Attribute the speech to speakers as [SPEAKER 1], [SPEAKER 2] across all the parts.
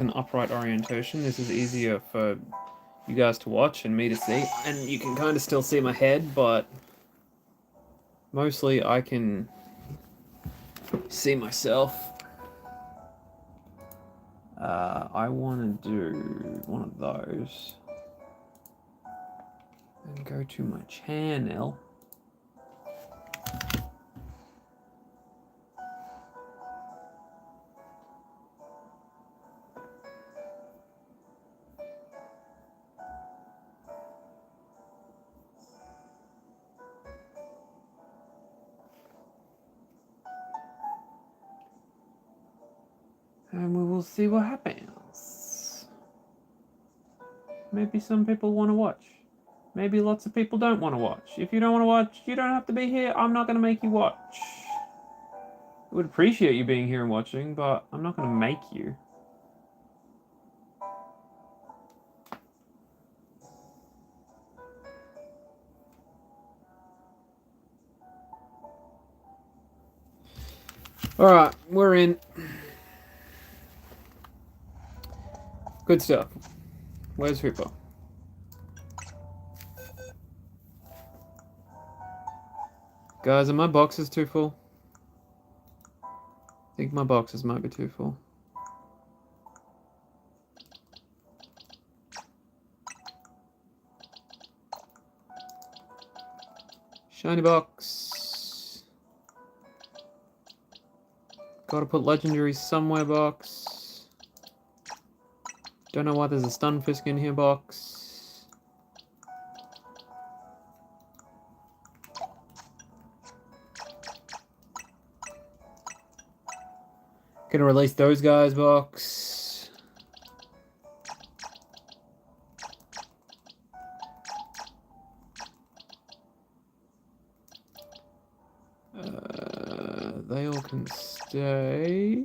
[SPEAKER 1] an upright orientation. This is easier for you guys to watch and me to see. And you can kind of still see my head, but mostly I can see myself. I want to do one of those and go to my channel. And we will see what happens. Maybe some people want to watch. Maybe lots of people don't want to watch. If you don't want to watch, you don't have to be here. I'm not going to make you watch. I would appreciate you being here and watching, but I'm not going to make you. Alright, we're in. Good stuff. Where's Hooper? Guys, are my boxes too full? I think my boxes might be too full. Shiny box. Gotta put legendaries somewhere box. Don't know why there's a Stunfisk in here box. Gonna release those guys box. They all can stay.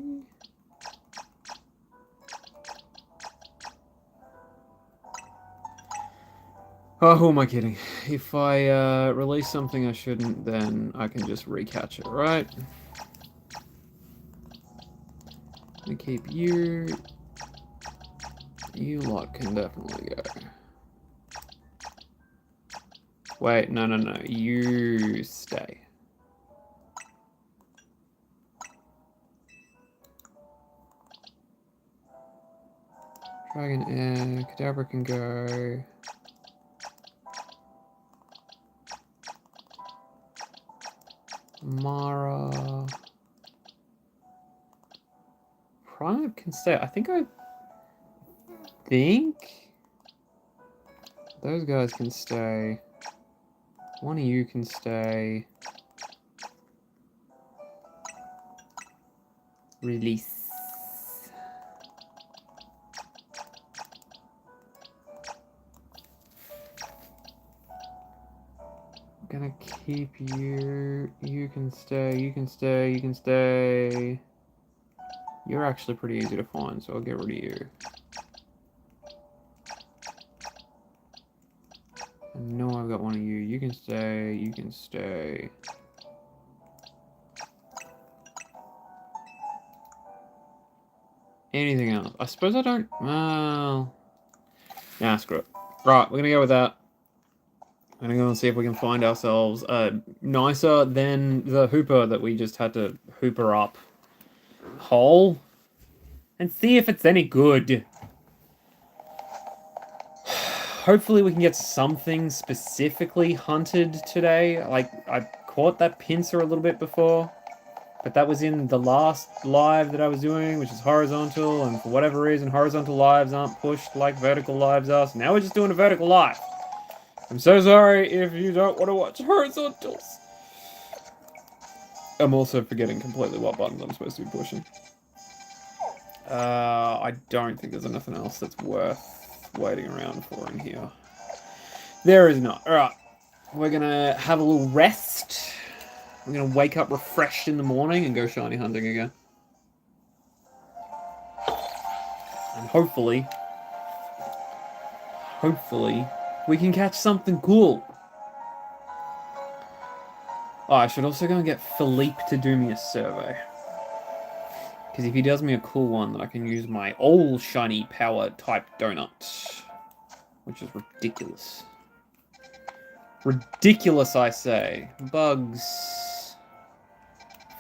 [SPEAKER 1] Oh, who am I kidding? If I release something I shouldn't, then I can just recatch it, right? I'm gonna keep you. You lot can definitely go. Wait, no. You stay. Dragon Air, Kadabra can go. Mara. Prime can stay. I think those guys can stay. One of you can stay. Release. I'm gonna keep you. You can stay. You can stay. You can stay. You're actually pretty easy to find, so I'll get rid of you. I know I've got one of you. You can stay. You can stay. Anything else? I suppose I don't. Well. Nah, screw it. Right, we're gonna go with that. I'm gonna go and see if we can find ourselves nicer than the Hooper that we just had to Hooper up hole and see if it's any good. Hopefully we can get something specifically hunted today. Like, I caught that pincer a little bit before, but that was in the last live that I was doing, which is horizontal, and for whatever reason, horizontal lives aren't pushed like vertical lives are, so now we're just doing a vertical live. I'm so sorry if you don't want to watch horizontals. I'm also forgetting completely what buttons I'm supposed to be pushing. I don't think there's anything else that's worth waiting around for in here. There is not. Alright. We're gonna have a little rest. We're gonna wake up refreshed in the morning and go shiny hunting again. And hopefully, we can catch something cool. Oh, I should also go and get Philippe to do me a survey. Because if he does me a cool one, then I can use my all shiny power type donut. Which is ridiculous. Ridiculous, I say. Bugs.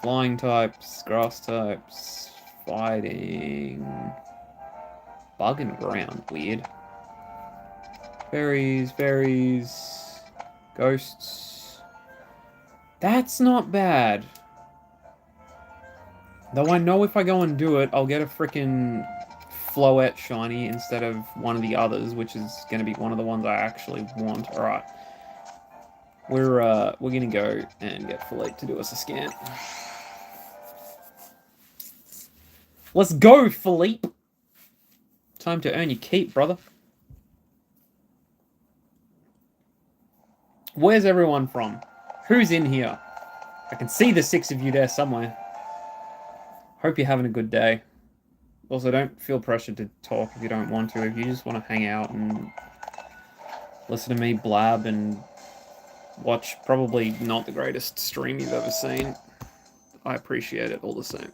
[SPEAKER 1] Flying types, grass types, fighting. Bug and ground, weird. Berries, berries, ghosts. That's not bad. Though I know if I go and do it, I'll get a frickin' Floette shiny instead of one of the others, which is going to be one of the ones I actually want. Alright. We're gonna go and get Philippe to do us a scan. Let's go, Philippe! Time to earn your keep, brother. Where's everyone from? Who's in here? I can see the 6 of you there somewhere. Hope you're having a good day. Also, don't feel pressured to talk if you don't want to. If you just want to hang out and listen to me blab and watch probably not the greatest stream you've ever seen, I appreciate it all the same.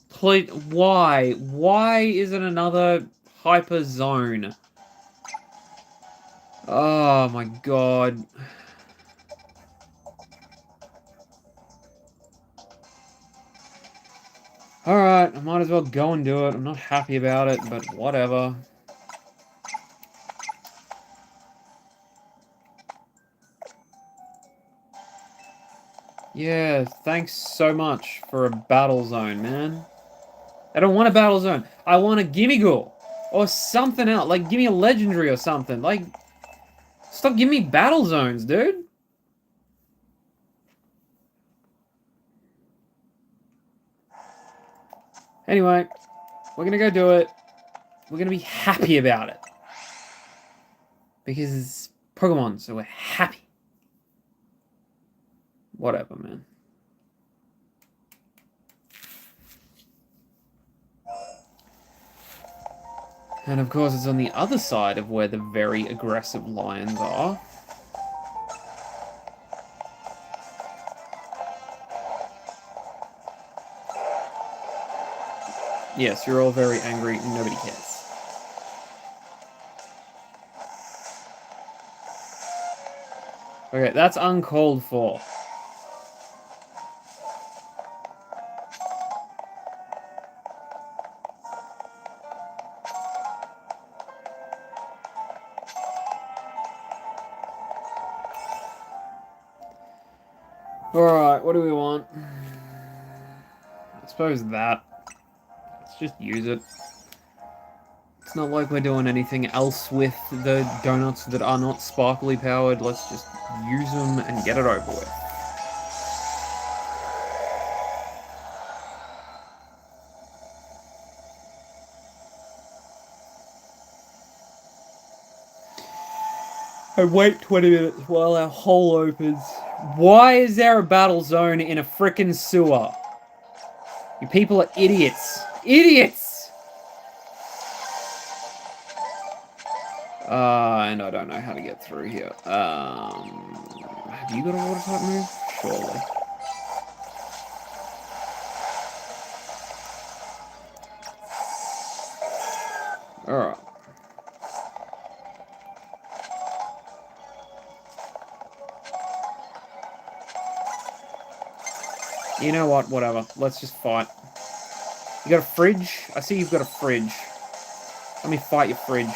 [SPEAKER 1] Please, why? Why is it another hyper zone? Oh my god. Alright, I might as well go and do it. I'm not happy about it, but whatever. Yeah, thanks so much for a battle zone, man. I don't want a battle zone. I want a Gimmighoul. Or something else. Like, give me a legendary or something. Like, stop giving me battle zones, dude. Anyway, we're gonna go do it. We're gonna be happy about it. Because it's Pokemon, so we're happy. Whatever, man. And of course, it's on the other side of where the very aggressive lions are. Yes, you're all very angry. Nobody cares. Okay, that's uncalled for. Alright, what do we want? I suppose that. Let's just use it. It's not like we're doing anything else with the donuts that are not sparkly powered. Let's just use them and get it over with. I wait 20 minutes while our hole opens. Why is there a battle zone in a frickin' sewer? You people are idiots. Idiots! And I don't know how to get through here. Have you got a water type move? Surely. Alright. You know what? Whatever. Let's just fight. You got a fridge? I see you've got a fridge. Let me fight your fridge.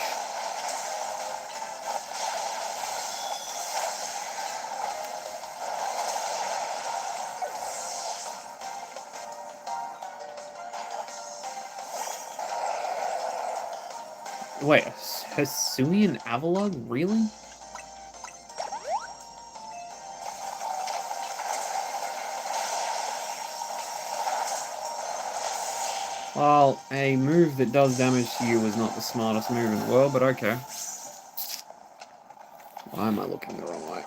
[SPEAKER 1] Wait, Hisuian Avalugg? Really? Well, a move that does damage to you was not the smartest move in the world, but okay. Why am I looking the wrong way?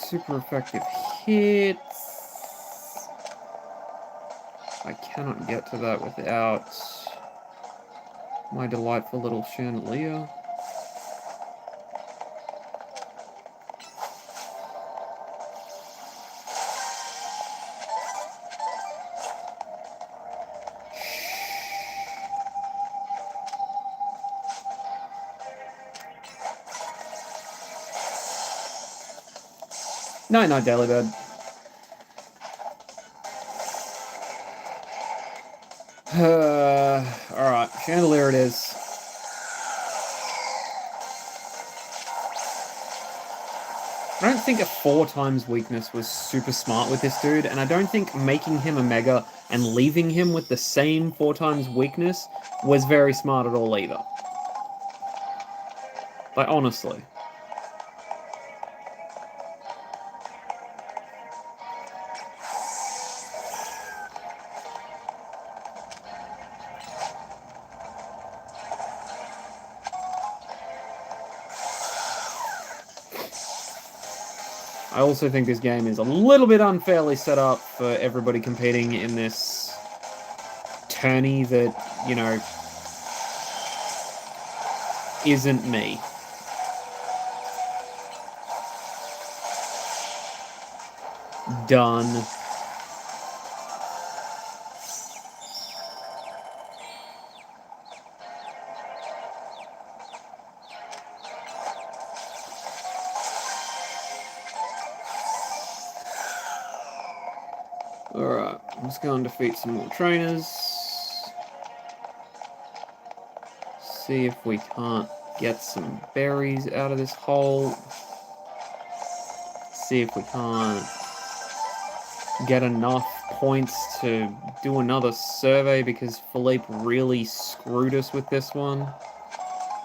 [SPEAKER 1] super effective hits. I cannot get to that without my delightful little chandelier. Night night, Daily Bird. Alright, chandelier it is. I don't think a 4 times weakness was super smart with this dude, and I don't think making him a mega and leaving him with the same 4 times weakness was very smart at all either. Like, honestly. I also think this game is a little bit unfairly set up for everybody competing in this tourney that, you know, isn't me. Done. Alright, let's go and defeat some more trainers. See if we can't get some berries out of this hole. See if we can't get enough points to do another survey, because Philippe really screwed us with this one.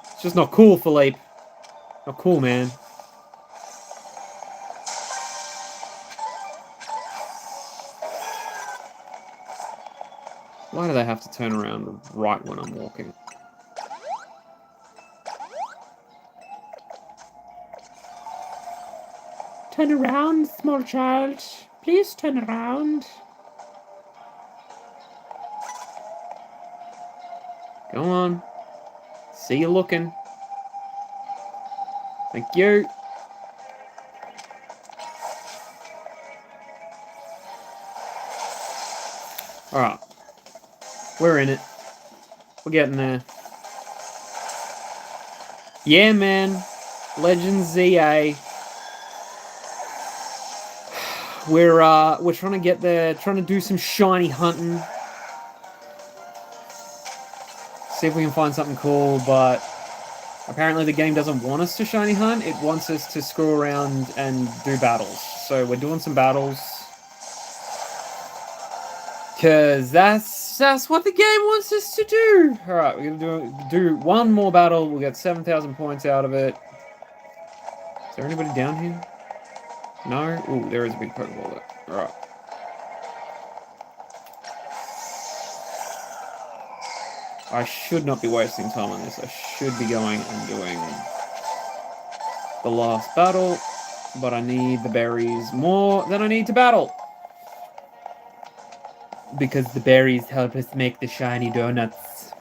[SPEAKER 1] It's just not cool, Philippe. Not cool, man. Why do they have to turn around right when I'm walking? Turn around, small child. Please turn around. Go on. See you looking. Thank you. Alright. We're in it. We're getting there. Yeah, man. Legends ZA. We're trying to get there, trying to do some shiny hunting. See if we can find something cool, but apparently the game doesn't want us to shiny hunt. It wants us to screw around and do battles. So we're doing some battles. Because that's what the game wants us to do. Alright, we're going to do one more battle. We'll get 7,000 points out of it. Is there anybody down here? No? Ooh, there is a big Pokeball there. Alright. I should not be wasting time on this. I should be going and doing the last battle. But I need the berries more than I need to battle. Because the berries help us make the shiny donuts.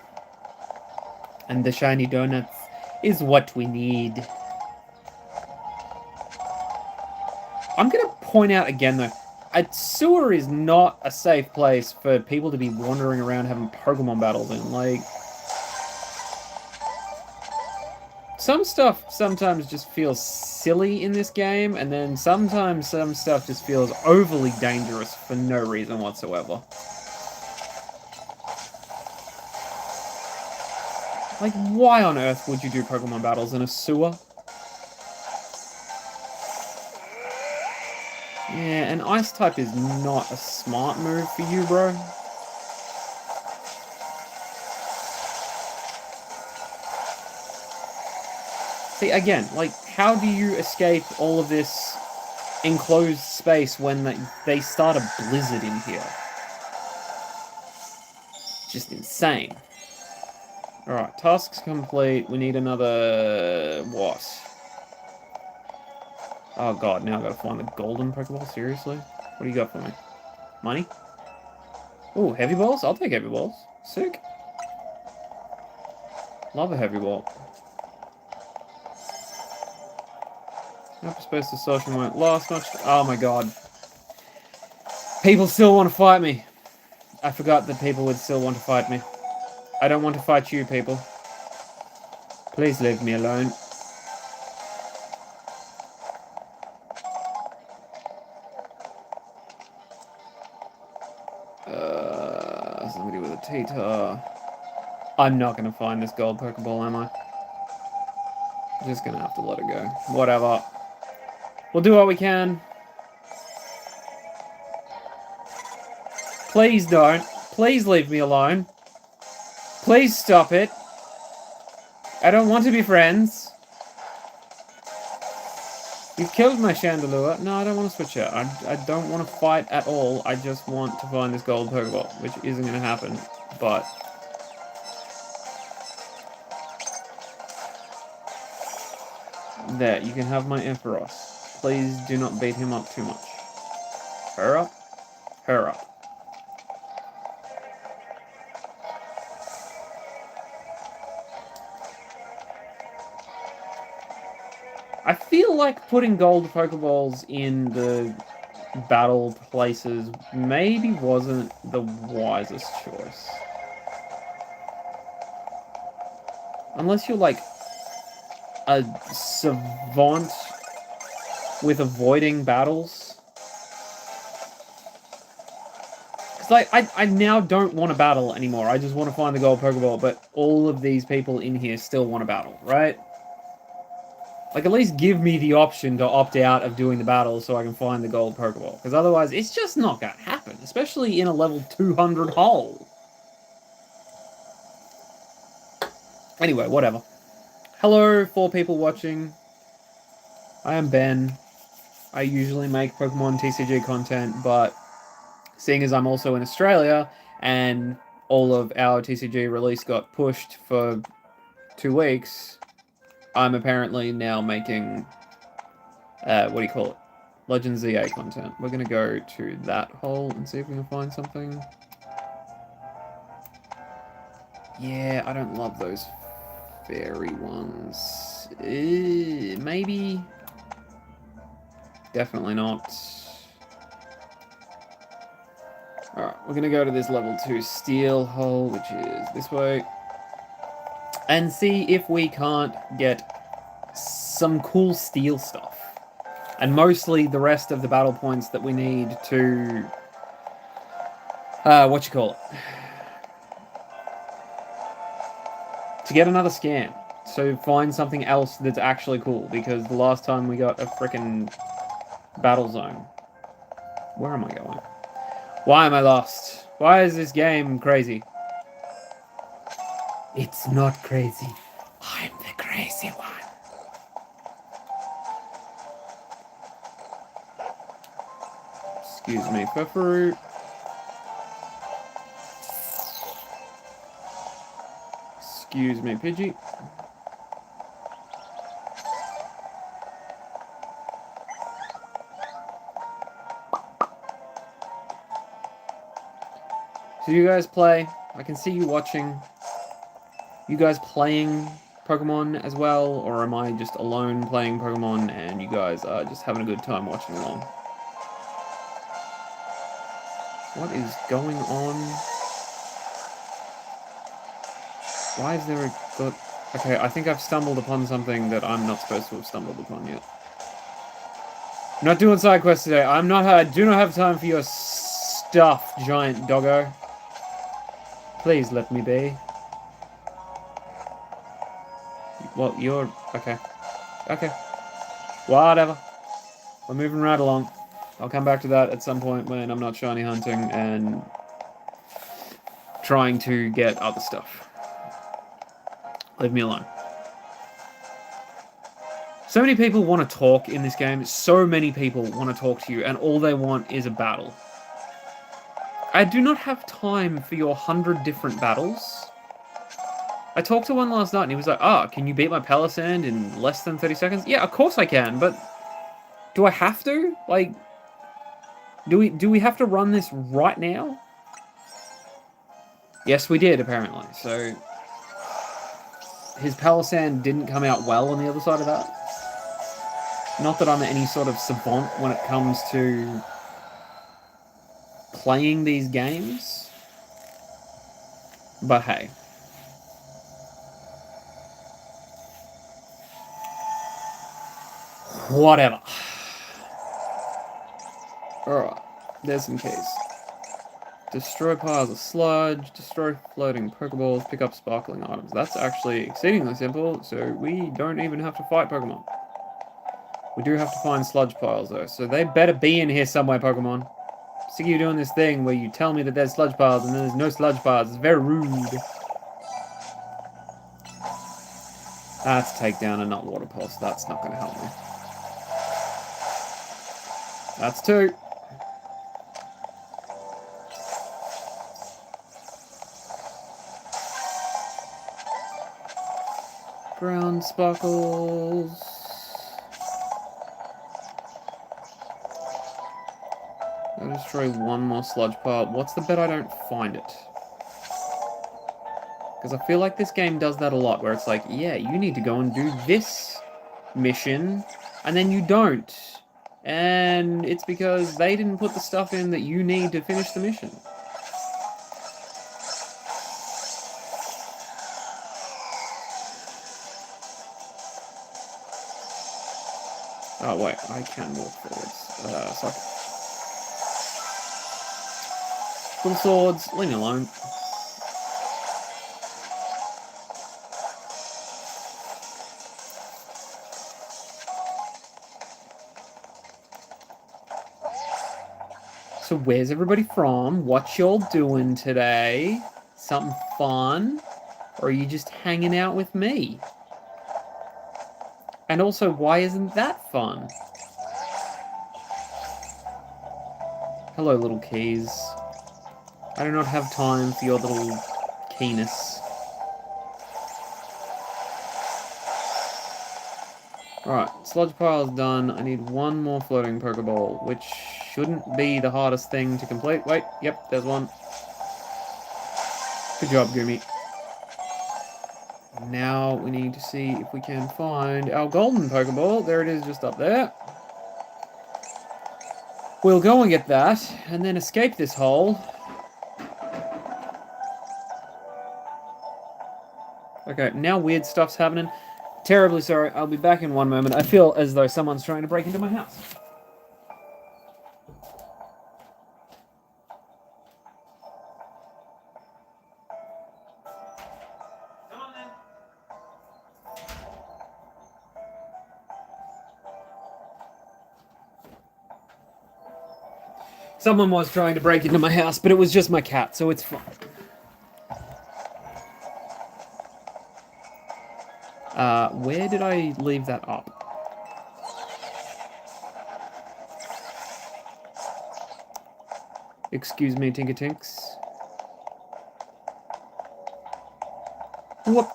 [SPEAKER 1] And the shiny donuts is what we need. I'm going to point out again, though, a sewer is not a safe place for people to be wandering around having Pokemon battles in. Like, some stuff sometimes just feels silly in this game, and then sometimes some stuff just feels overly dangerous for no reason whatsoever. Like, why on earth would you do Pokemon battles in a sewer? Yeah, an ice type is not a smart move for you, bro. See, again, like, how do you escape all of this enclosed space when they start a blizzard in here? Just insane. Alright, tasks complete. We need another... what? Oh god, now I gotta find the golden Pokeball? Seriously? What do you got for me? Money? Ooh, heavy balls? I'll take heavy balls. Sick. Love a heavy ball. Hyperspace Distortion won't last much. Oh my god. People still want to fight me. I forgot that people would still want to fight me. I don't want to fight you, people. Please leave me alone. Somebody with a T-Tar. I'm not going to find this gold Pokeball, am I? I'm just going to have to let it go. Whatever. We'll do what we can. Please don't. Please leave me alone. Please stop it. I don't want to be friends. You've killed my Chandelure. No, I don't want to switch out. I don't want to fight at all. I just want to find this gold Pokeball, which isn't going to happen. But there, you can have my Ampharos. Please do not beat him up too much. Hurry up. Hurry up. I feel like putting gold Pokeballs in the battle places maybe wasn't the wisest choice. Unless you're like a savant with avoiding battles. Because like, I now don't want to battle anymore. I just want to find the gold Pokeball, but all of these people in here still want to battle, right? Like, at least give me the option to opt out of doing the battle so I can find the gold Pokeball. Because otherwise, it's just not going to happen. Especially in a level 200 hole. Anyway, whatever. Hello, 4 people watching. I am Ben. I usually make Pokemon TCG content, but seeing as I'm also in Australia, and all of our TCG release got pushed for 2 weeks... I'm apparently now making, what do you call it? Legends ZA content. We're going to go to that hole and see if we can find something. Yeah, I don't love those fairy ones. Maybe. Definitely not. Alright, we're going to go to this level 2 steel hole, which is this way. And see if we can't get some cool steel stuff. And mostly the rest of the battle points that we need to... to get another scan. So find something else that's actually cool. Because the last time we got a frickin' battle zone. Where am I going? Why am I lost? Why is this game crazy? It's not crazy. I'm the crazy one. Excuse me, Pepperroot. Excuse me, Pidgey. So you guys play. I can see you watching. You guys playing Pokemon as well, or am I just alone playing Pokemon and you guys are just having a good time watching along? What is going on? Why is there a... Okay, I think I've stumbled upon something that I'm not supposed to have stumbled upon yet. I'm not doing side quests today. I do not have time for your stuff, giant doggo. Please let me be. Well, you're... Okay. Okay. Whatever. We're moving right along. I'll come back to that at some point when I'm not shiny hunting and trying to get other stuff. Leave me alone. So many people want to talk in this game. So many people want to talk to you, and all they want is a battle. I do not have time for your 100 different battles. I talked to one last night and he was like, can you beat my Palisand in less than 30 seconds? Yeah, of course I can, but Do I have to? Like, do we have to run this right now? Yes, we did, apparently. So, his Palisand didn't come out well on the other side of that. Not that I'm any sort of savant when it comes to playing these games. But hey. Whatever. Alright, there's some keys. Destroy piles of sludge, destroy floating Pokeballs, pick up sparkling items. That's actually exceedingly simple, so we don't even have to fight Pokemon. We do have to find sludge piles, though, so they better be in here somewhere, Pokemon. Sick of you doing this thing where you tell me that there's sludge piles and then there's no sludge piles. It's very rude. That's takedown and not water pulse. That's not going to help me. That's 2. Ground sparkles. I'll destroy one more sludge pile. What's the bet I don't find it? Because I feel like this game does that a lot, where it's like, yeah, you need to go and do this mission, and then you don't. And it's because they didn't put the stuff in that you need to finish the mission. Oh, wait, I can walk forwards. Suck it. Little swords, leave me alone. So where's everybody from? What y'all doing today? Something fun? Or are you just hanging out with me? And also, why isn't that fun? Hello, little keys. I do not have time for your little keyness. Alright, sludge pile's done. I need one more floating Pokeball, which shouldn't be the hardest thing to complete. Wait, yep, there's one. Good job, Gumi. Now we need to see if we can find our golden Pokeball. There it is, just up there. We'll go and get that, and then escape this hole. Okay, now weird stuff's happening. Terribly sorry, I'll be back in one moment. I feel as though someone's trying to break into my house. Come on then. Someone was trying to break into my house, but it was just my cat, so it's fine. Where did I leave that up? Excuse me, Tinkatinks. Whoop.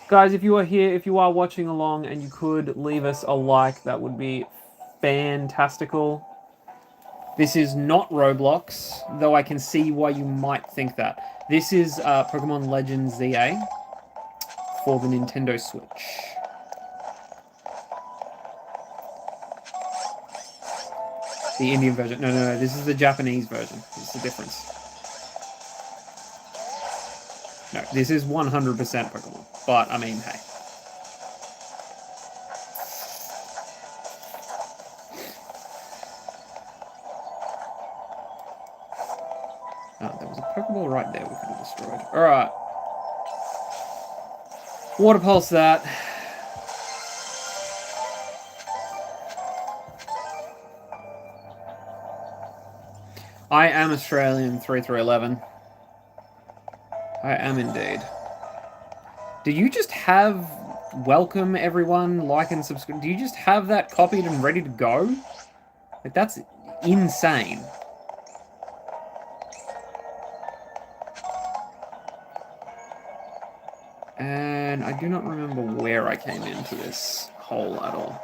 [SPEAKER 1] Guys, if you are here, if you are watching along and you could leave us a like, that would be fantastical. This is not Roblox, though I can see why you might think that. This is Pokemon Legends ZA for the Nintendo Switch. The Indian version. No, this is the Japanese version. It's the difference. No, this is 100% Pokemon. But, I mean, hey. Oh, there was a Pokeball right there we could have destroyed. Alright. Water Pulse that. I am Australian 3311. I am indeed. Do you just have welcome everyone, like and subscribe? Do you just have that copied and ready to go? Like, that's insane. and I do not remember where I came into this hole at all.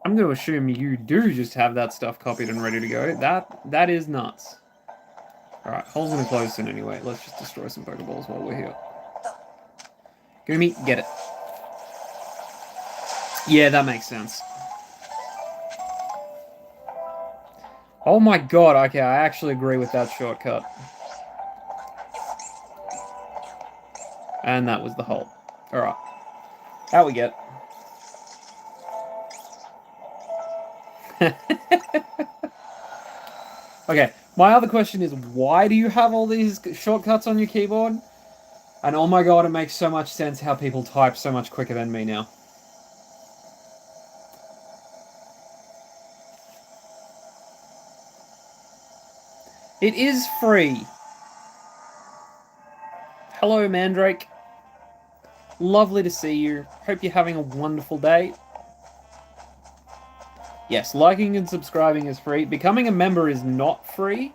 [SPEAKER 1] I'm going to assume you do just have that stuff copied and ready to go. That is nuts. Alright, hole's going to close soon anyway. Let's just destroy some Pokeballs while we're here. Goomy, get it. Yeah, that makes sense. Oh my god, okay, I actually agree with that shortcut. And that was the hole. Alright. That we get. Okay, my other question is, why do you have all these shortcuts on your keyboard? And oh my god, it makes so much sense how people type so much quicker than me now. It is free. Hello, Mandrake. Lovely to see you. Hope you're having a wonderful day. Yes, liking and subscribing is free. Becoming a member is not free.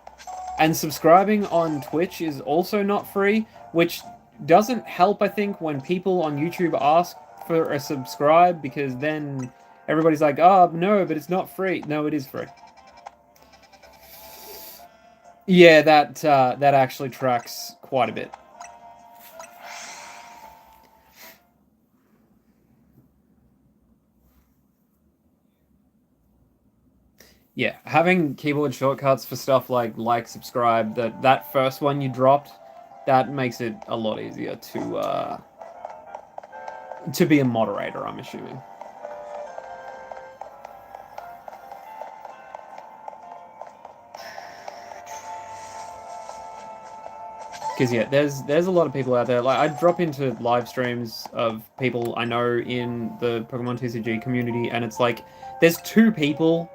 [SPEAKER 1] And subscribing on Twitch is also not free, which doesn't help, I think, when people on YouTube ask for a subscribe, because then everybody's like, oh, no, but it's not free. No, it is free. Yeah, that actually tracks quite a bit. Yeah, having keyboard shortcuts for stuff like subscribe, that first one you dropped, that makes it a lot easier to be a moderator, I'm assuming. Because yeah, there's a lot of people out there. Like, I drop into live streams of people I know in the Pokemon TCG community, and it's like there's 2 people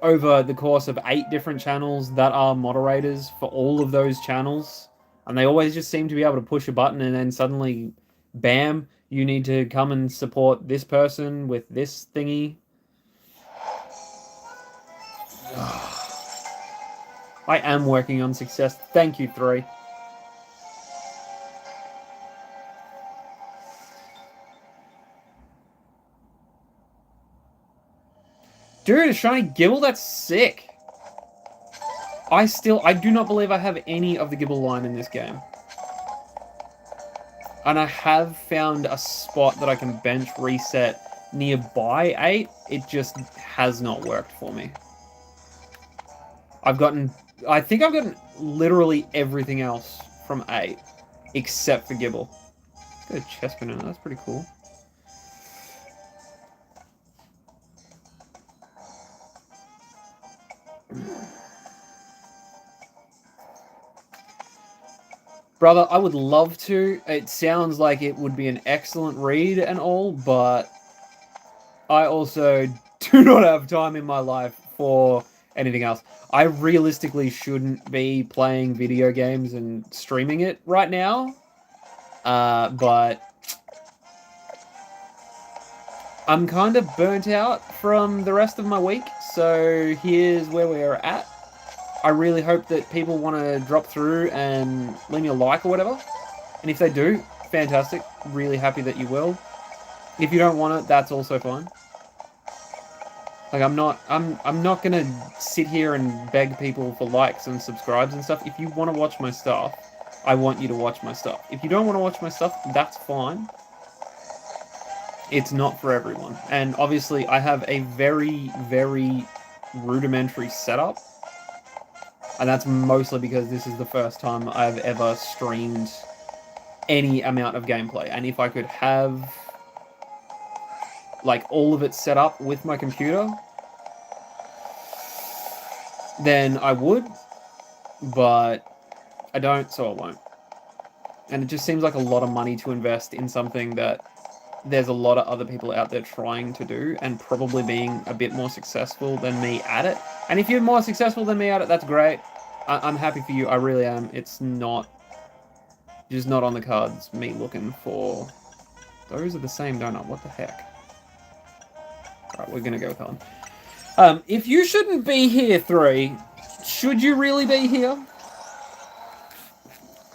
[SPEAKER 1] over the course of 8 different channels that are moderators for all of those channels, and they always just seem to be able to push a button and then suddenly, bam, you need to come and support this person with this thingy. I am working on success. Thank you, 3. Dude, a shiny Gibble? That's sick. I do not believe I have any of the Gibble line in this game. And I have found a spot that I can bench reset nearby 8. It just has not worked for me. I think I've gotten literally everything else from 8, except for Gibble. Let's go Chespin in it, that's pretty cool. Brother, I would love to. It sounds like it would be an excellent read and all, but I also do not have time in my life for anything else. I realistically shouldn't be playing video games and streaming it right now, but I'm kind of burnt out from the rest of my week, so here's where we're at. I really hope that people want to drop through and leave me a like or whatever. And if they do, fantastic. Really happy that you will. If you don't want it, that's also fine. Like, I'm not gonna sit here and beg people for likes and subscribes and stuff. If you want to watch my stuff, I want you to watch my stuff. If you don't want to watch my stuff, that's fine. It's not for everyone. And obviously, I have a very, very rudimentary setup. And that's mostly because this is the first time I've ever streamed any amount of gameplay. And if I could have, like, all of it set up with my computer, then I would. But I don't, so I won't. And it just seems like a lot of money to invest in something that there's a lot of other people out there trying to do and probably being a bit more successful than me at it. And if you're more successful than me at it, that's great. I'm happy for you. I really am. It's not, just not on the cards, me looking for... Those are the same donut. What the heck? Alright, we're going to go with Helen. If you shouldn't be here, 3, Should you really be here?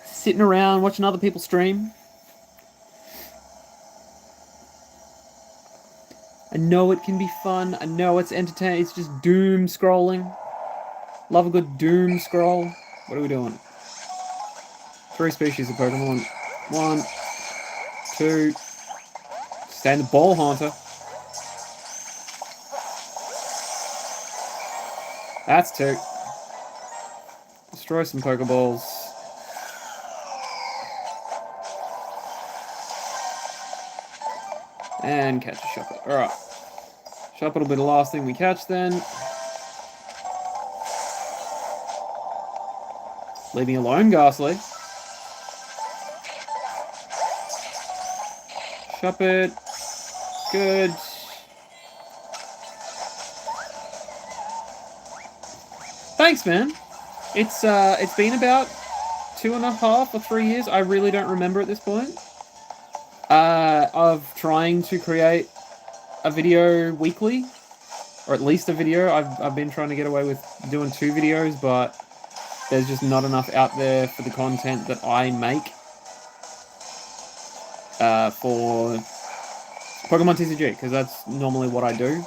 [SPEAKER 1] Sitting around watching other people stream? I know it can be fun. I know it's entertaining. It's just doom scrolling. Love a good doom scroll. What are we doing? 3 species of Pokemon. 1, 2. Stay in the ball haunter. That's 2. Destroy some Pokeballs. And catch a Shuppet. Alright. Shuppet will be the last thing we catch then. Leave me alone, Ghastly. Shuppet. Good. Thanks, man. It's been about 2.5 or 3 years. I really don't remember at this point. Of trying to create a video weekly, or at least a video. I've been trying to get away with doing 2 videos, but there's just not enough out there for the content that I make for Pokemon TCG, because that's normally what I do.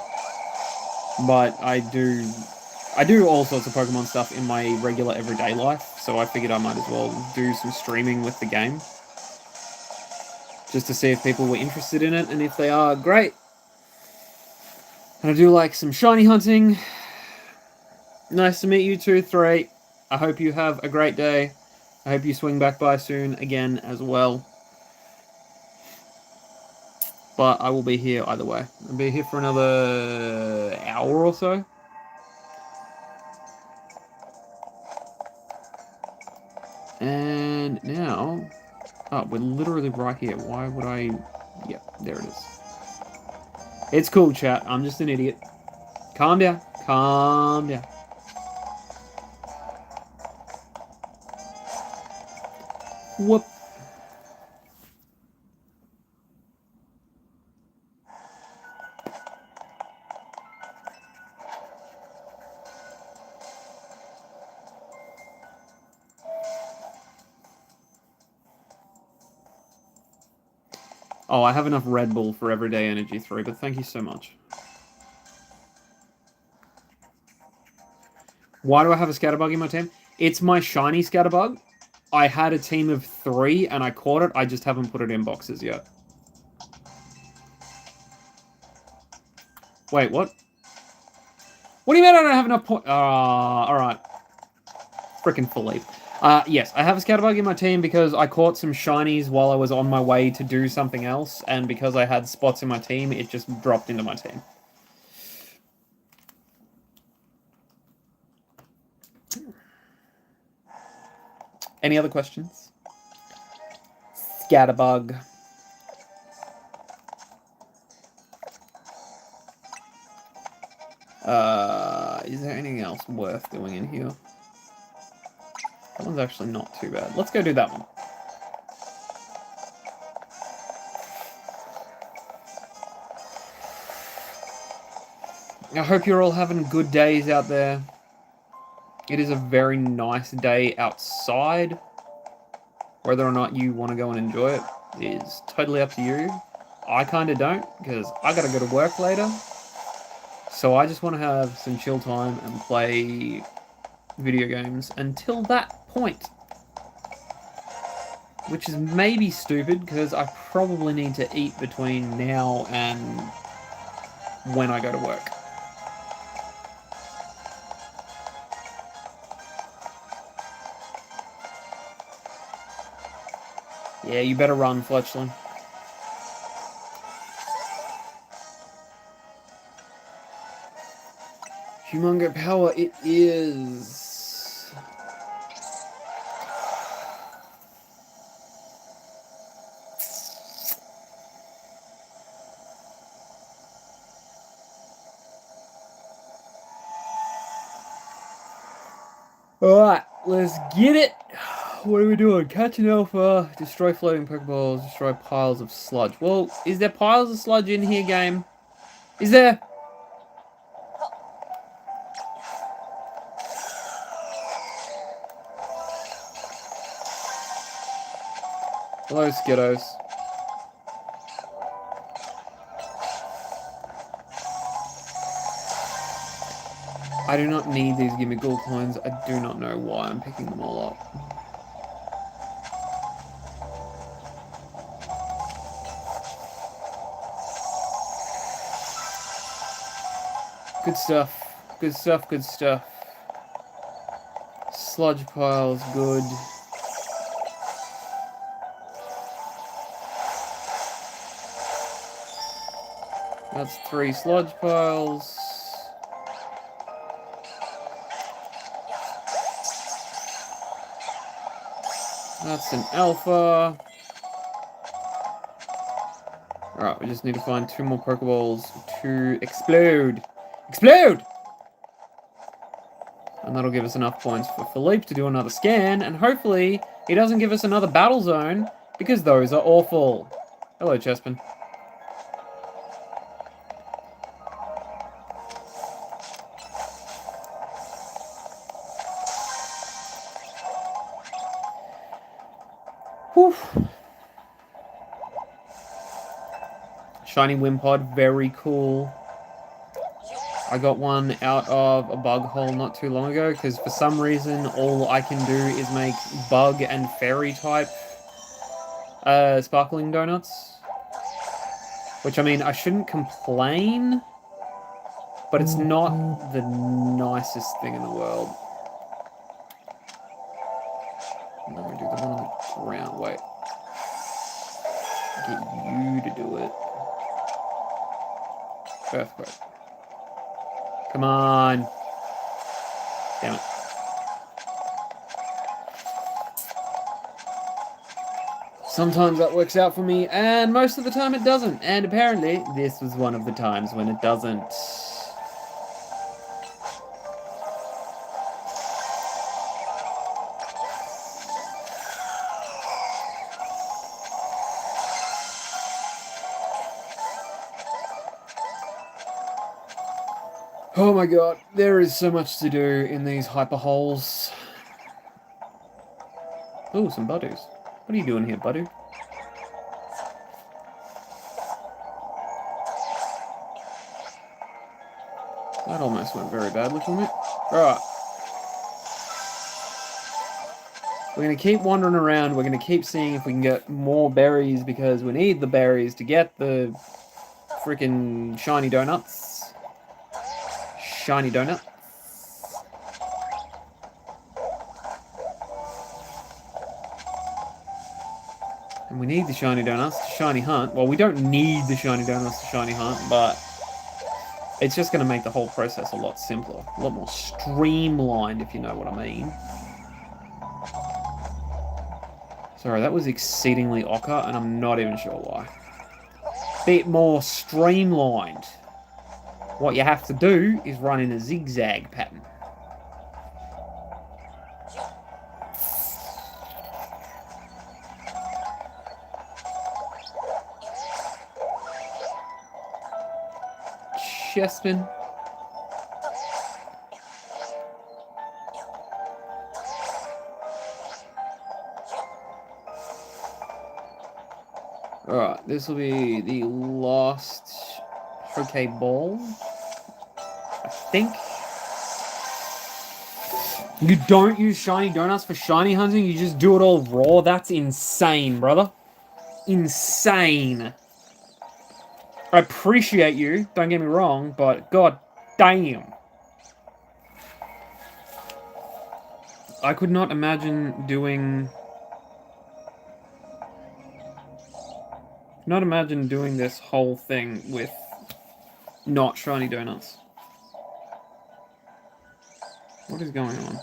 [SPEAKER 1] But I do all sorts of Pokemon stuff in my regular everyday life, so I figured I might as well do some streaming with the game. Just to see if people were interested in it, and if they are, great. And I do like some shiny hunting. Nice to meet you, 2-3. I hope you have a great day. I hope you swing back by soon again as well. But I will be here either way. I'll be here for another hour or so. And now... Oh, we're literally right here. Why would I... Yep, there it is. It's cool, chat. I'm just an idiot. Calm down. Calm down. Whoop. Oh, I have enough Red Bull for Everyday Energy 3, but thank you so much. Why do I have a Scatterbug in my team? It's my shiny Scatterbug. I had a team of 3 and I caught it. I just haven't put it in boxes yet. Wait, what? What do you mean I don't have enough points? Alright. Frickin' Philippe. Yes, I have a Scatterbug in my team because I caught some shinies while I was on my way to do something else, and because I had spots in my team, it just dropped into my team. Any other questions? Scatterbug. Is there anything else worth doing in here? That one's actually not too bad. Let's go do that one. I hope you're all having good days out there. It is a very nice day outside. Whether or not you want to go and enjoy it is totally up to you. I kind of don't, because I got to go to work later. So I just want to have some chill time and play video games until that point. Which is maybe stupid, because I probably need to eat between now and when I go to work. Yeah, you better run, Fletchling. Humongo power, it is. Alright, let's get it. What are we doing? Catch an alpha, destroy floating Pokeballs, destroy piles of sludge. Well, is there piles of sludge in here, game? Is there? Hello, Skittos. I do not need these gimme ghoul coins. I do not know why I'm picking them all up. Good stuff. Good stuff, good stuff. Sludge piles, good. That's 3 sludge piles. That's an alpha. Alright, we just need to find 2 more Pokeballs to explode. Explode! And that'll give us enough points for Philippe to do another scan, and hopefully he doesn't give us another battle zone, because those are awful. Hello, Chespin. Whew. Shiny Wimpod, very cool. I got one out of a bug hole not too long ago, because for some reason all I can do is make bug and fairy type sparkling donuts. Which, I mean, I shouldn't complain, but it's not the nicest thing in the world. I'm going to do the one on the ground. Wait. Get you to do it. Earthquake. Come on. Damn it. Sometimes that works out for me, and most of the time it doesn't. And apparently, this was one of the times when it doesn't. Oh my god, there is so much to do in these hyper holes. Ooh, some Budus. What are you doing here, Budu? That almost went very badly for me. Alright. We're going to keep wandering around. We're going to keep seeing if we can get more berries, because we need the berries to get the freaking shiny donuts. Shiny donut. And we need the shiny donuts to shiny hunt. Well, we don't need the shiny donuts to shiny hunt, but it's just going to make the whole process a lot simpler. A lot more streamlined, if you know what I mean. Sorry, that was exceedingly ochre, and I'm not even sure why. Bit more streamlined. What you have to do is run in a zigzag pattern. Chespin. Alright, this will be the last Pokeball. I think. You don't use shiny donuts for shiny hunting, you just do it all raw? That's insane, brother. Insane. I appreciate you, don't get me wrong, but god damn. I could not imagine doing... Not imagine doing this whole thing with not shiny donuts. What is going on?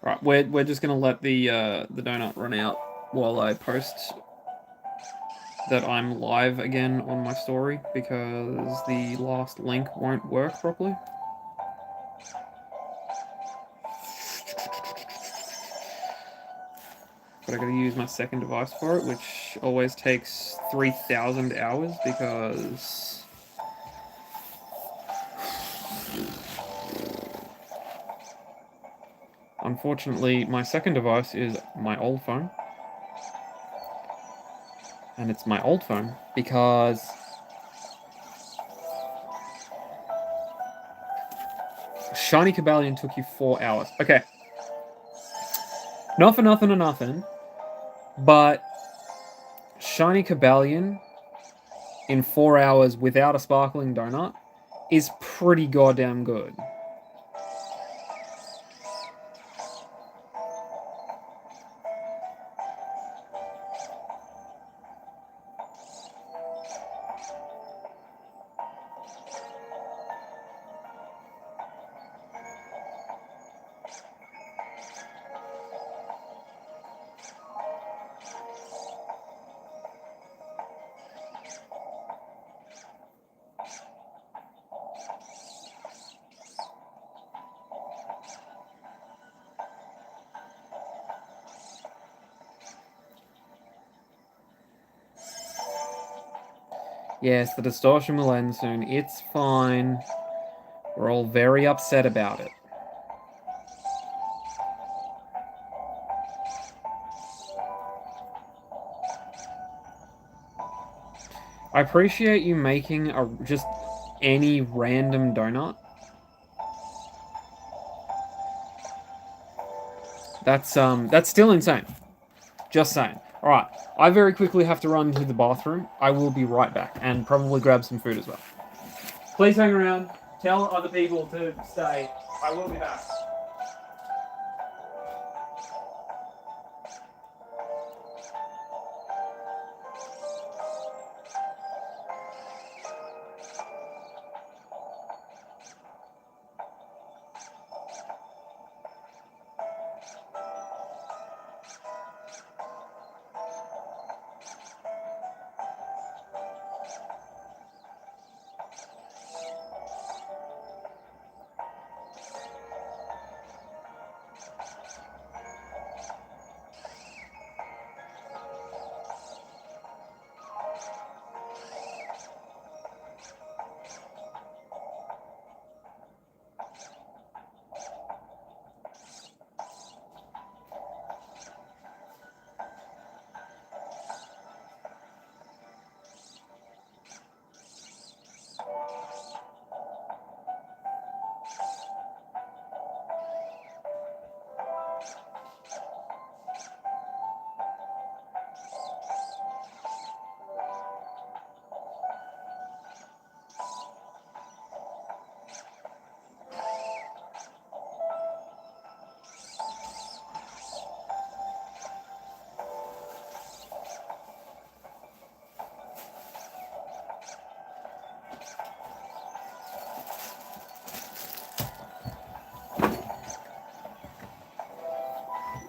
[SPEAKER 1] Right, we're just gonna let the donut run out while I post that I'm live again on my story, because the last link won't work properly. But I gotta use my second device for it, which always takes 3,000 hours, because unfortunately my second device is my old phone, And it's my old phone, because Shiny Cobalion took you 4 hours. Okay. Not for nothing or nothing, but Shiny Cobalion in 4 hours without a sparkling donut is pretty goddamn good. Yes, the distortion will end soon. It's fine. We're all very upset about it. I appreciate you making just any random donut. That's still insane. Just saying. Alright, I very quickly have to run to the bathroom. I will be right back, and probably grab some food as well. Please hang around. Tell other people to stay. I will be back.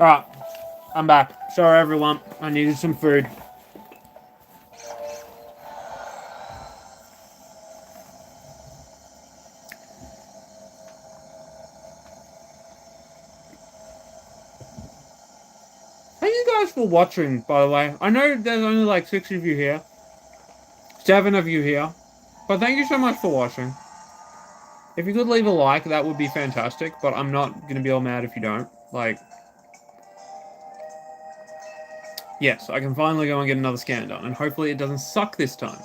[SPEAKER 1] Alright, I'm back. Sorry everyone, I needed some food. Thank you guys for watching, by the way. I know there's only like 6 of you here. 7 of you here. But thank you so much for watching. If you could leave a like, that would be fantastic, but I'm not gonna be all mad if you don't. Like, yes, I can finally go and get another scan done, and hopefully it doesn't suck this time.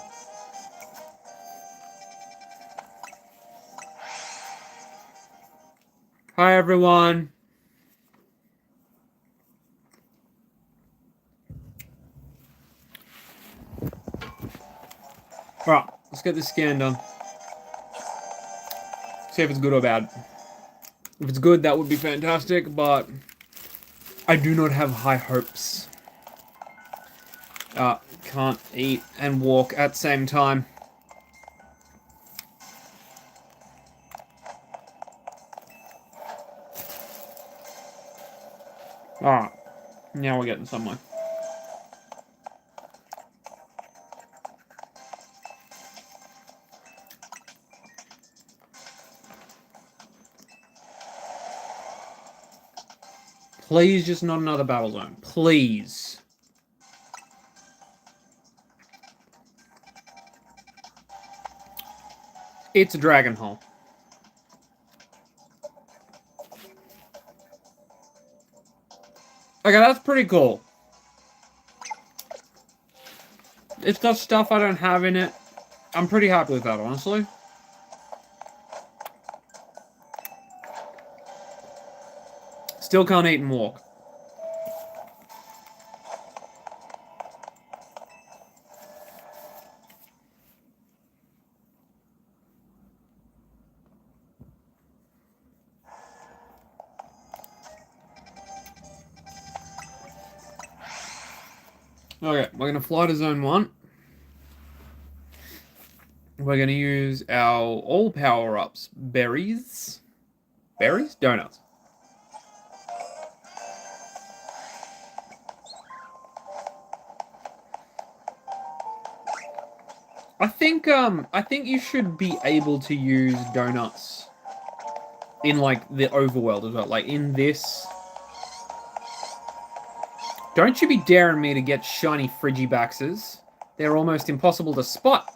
[SPEAKER 1] Hi everyone. Alright, let's get this scan done. See if it's good or bad. If it's good, that would be fantastic, but I do not have high hopes. Can't eat and walk at the same time. Alright, now we're getting somewhere. Please, just not another battle zone. Please. It's a dragon hole. Okay, that's pretty cool. It's got stuff I don't have in it. I'm pretty happy with that, honestly. Still can't eat and walk. Okay, we're going to fly to Zone 1. We're going to use our all power-ups. Berries? Berries? Donuts. I think you should be able to use donuts in, like, the overworld as well. Like, in this... Don't you be daring me to get shiny Frigibaxes. They're almost impossible to spot.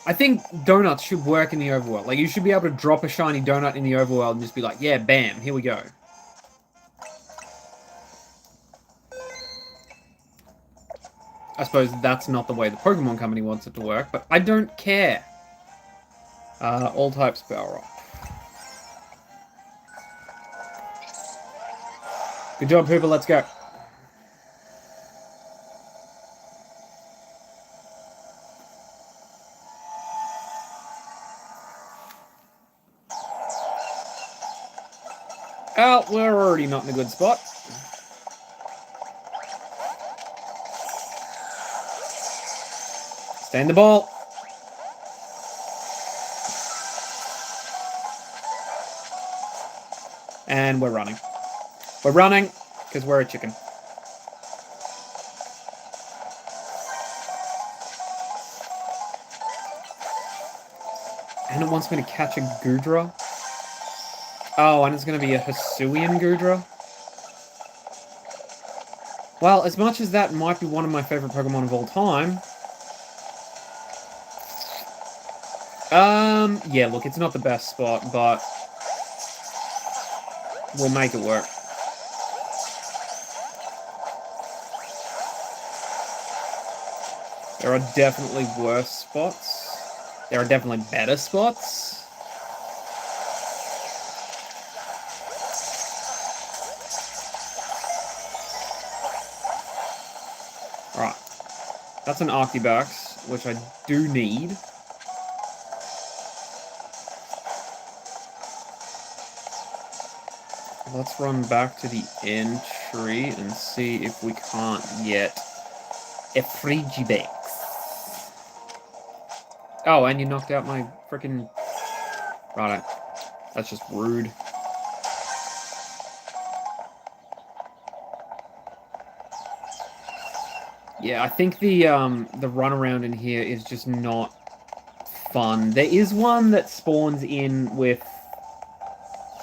[SPEAKER 1] I think donuts should work in the overworld. Like, you should be able to drop a shiny donut in the overworld and just be like, yeah, bam, here we go. I suppose that's not the way the Pokemon Company wants it to work, but I don't care. All types power up. Good job, Hoover, let's go. Oh, we're already not in a good spot. Stay in the ball. And we're running. We're running, because we're a chicken. And it wants me to catch a Goodra. Oh, and it's going to be a Hisuian Goodra. Well, as much as that might be one of my favorite Pokemon of all time... yeah, look, it's not the best spot, but... we'll make it work. There are definitely worse spots. There are definitely better spots. Alright. That's an Arctibax, which I do need. Let's run back to the entry and see if we can't get a Frigibax. Oh, and you knocked out my frickin'... Right, that's just rude. Yeah, I think the runaround in here is just not fun. There is one that spawns in with...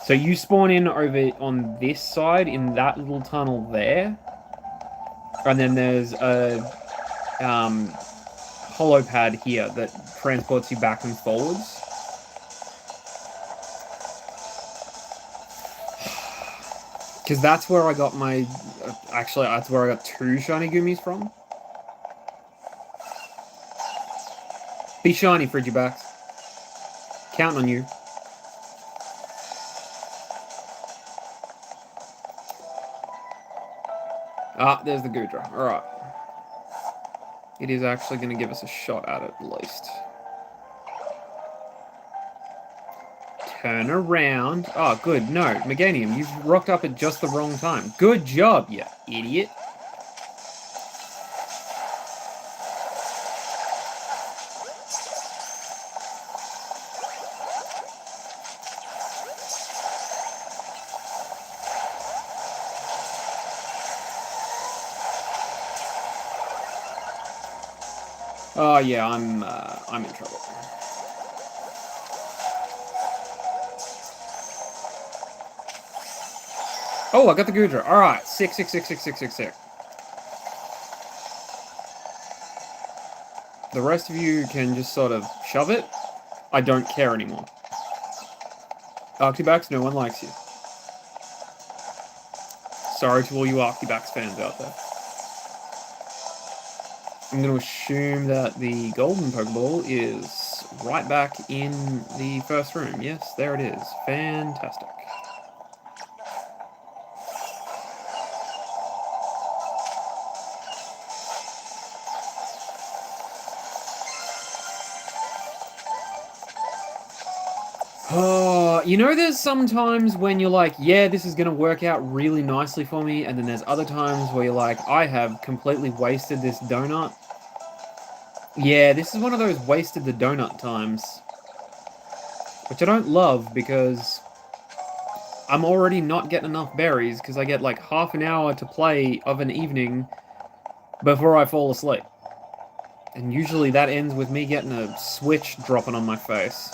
[SPEAKER 1] So you spawn in over on this side, in that little tunnel there. And then there's a hollow pad here that transports you back and forwards. Because that's where I got my... actually, that's where I got 2 shiny Goomies from. Be shiny, Frigibax. Counting on you. Ah, there's the Goodra. Alright. It is actually going to give us a shot at it, at least. Turn around. Oh, good. No, Meganium, you've rocked up at just the wrong time. Good job, you idiot. Oh yeah, I'm in trouble. Oh, I got the Goodra. All right, 6. The rest of you can just sort of shove it. I don't care anymore. Arctibax, no one likes you. Sorry to all you Archibacks fans out there. I'm going to assume that the golden Pokeball is right back in the first room. Yes, there it is. Fantastic. Oh, you know, there's sometimes when you're like, yeah, this is going to work out really nicely for me, and then there's other times where you're like, I have completely wasted this donut. Yeah, this is one of those wasted the donut times, which I don't love because I'm already not getting enough berries because I get like half an hour to play of an evening before I fall asleep. And usually that ends with me getting a switch dropping on my face.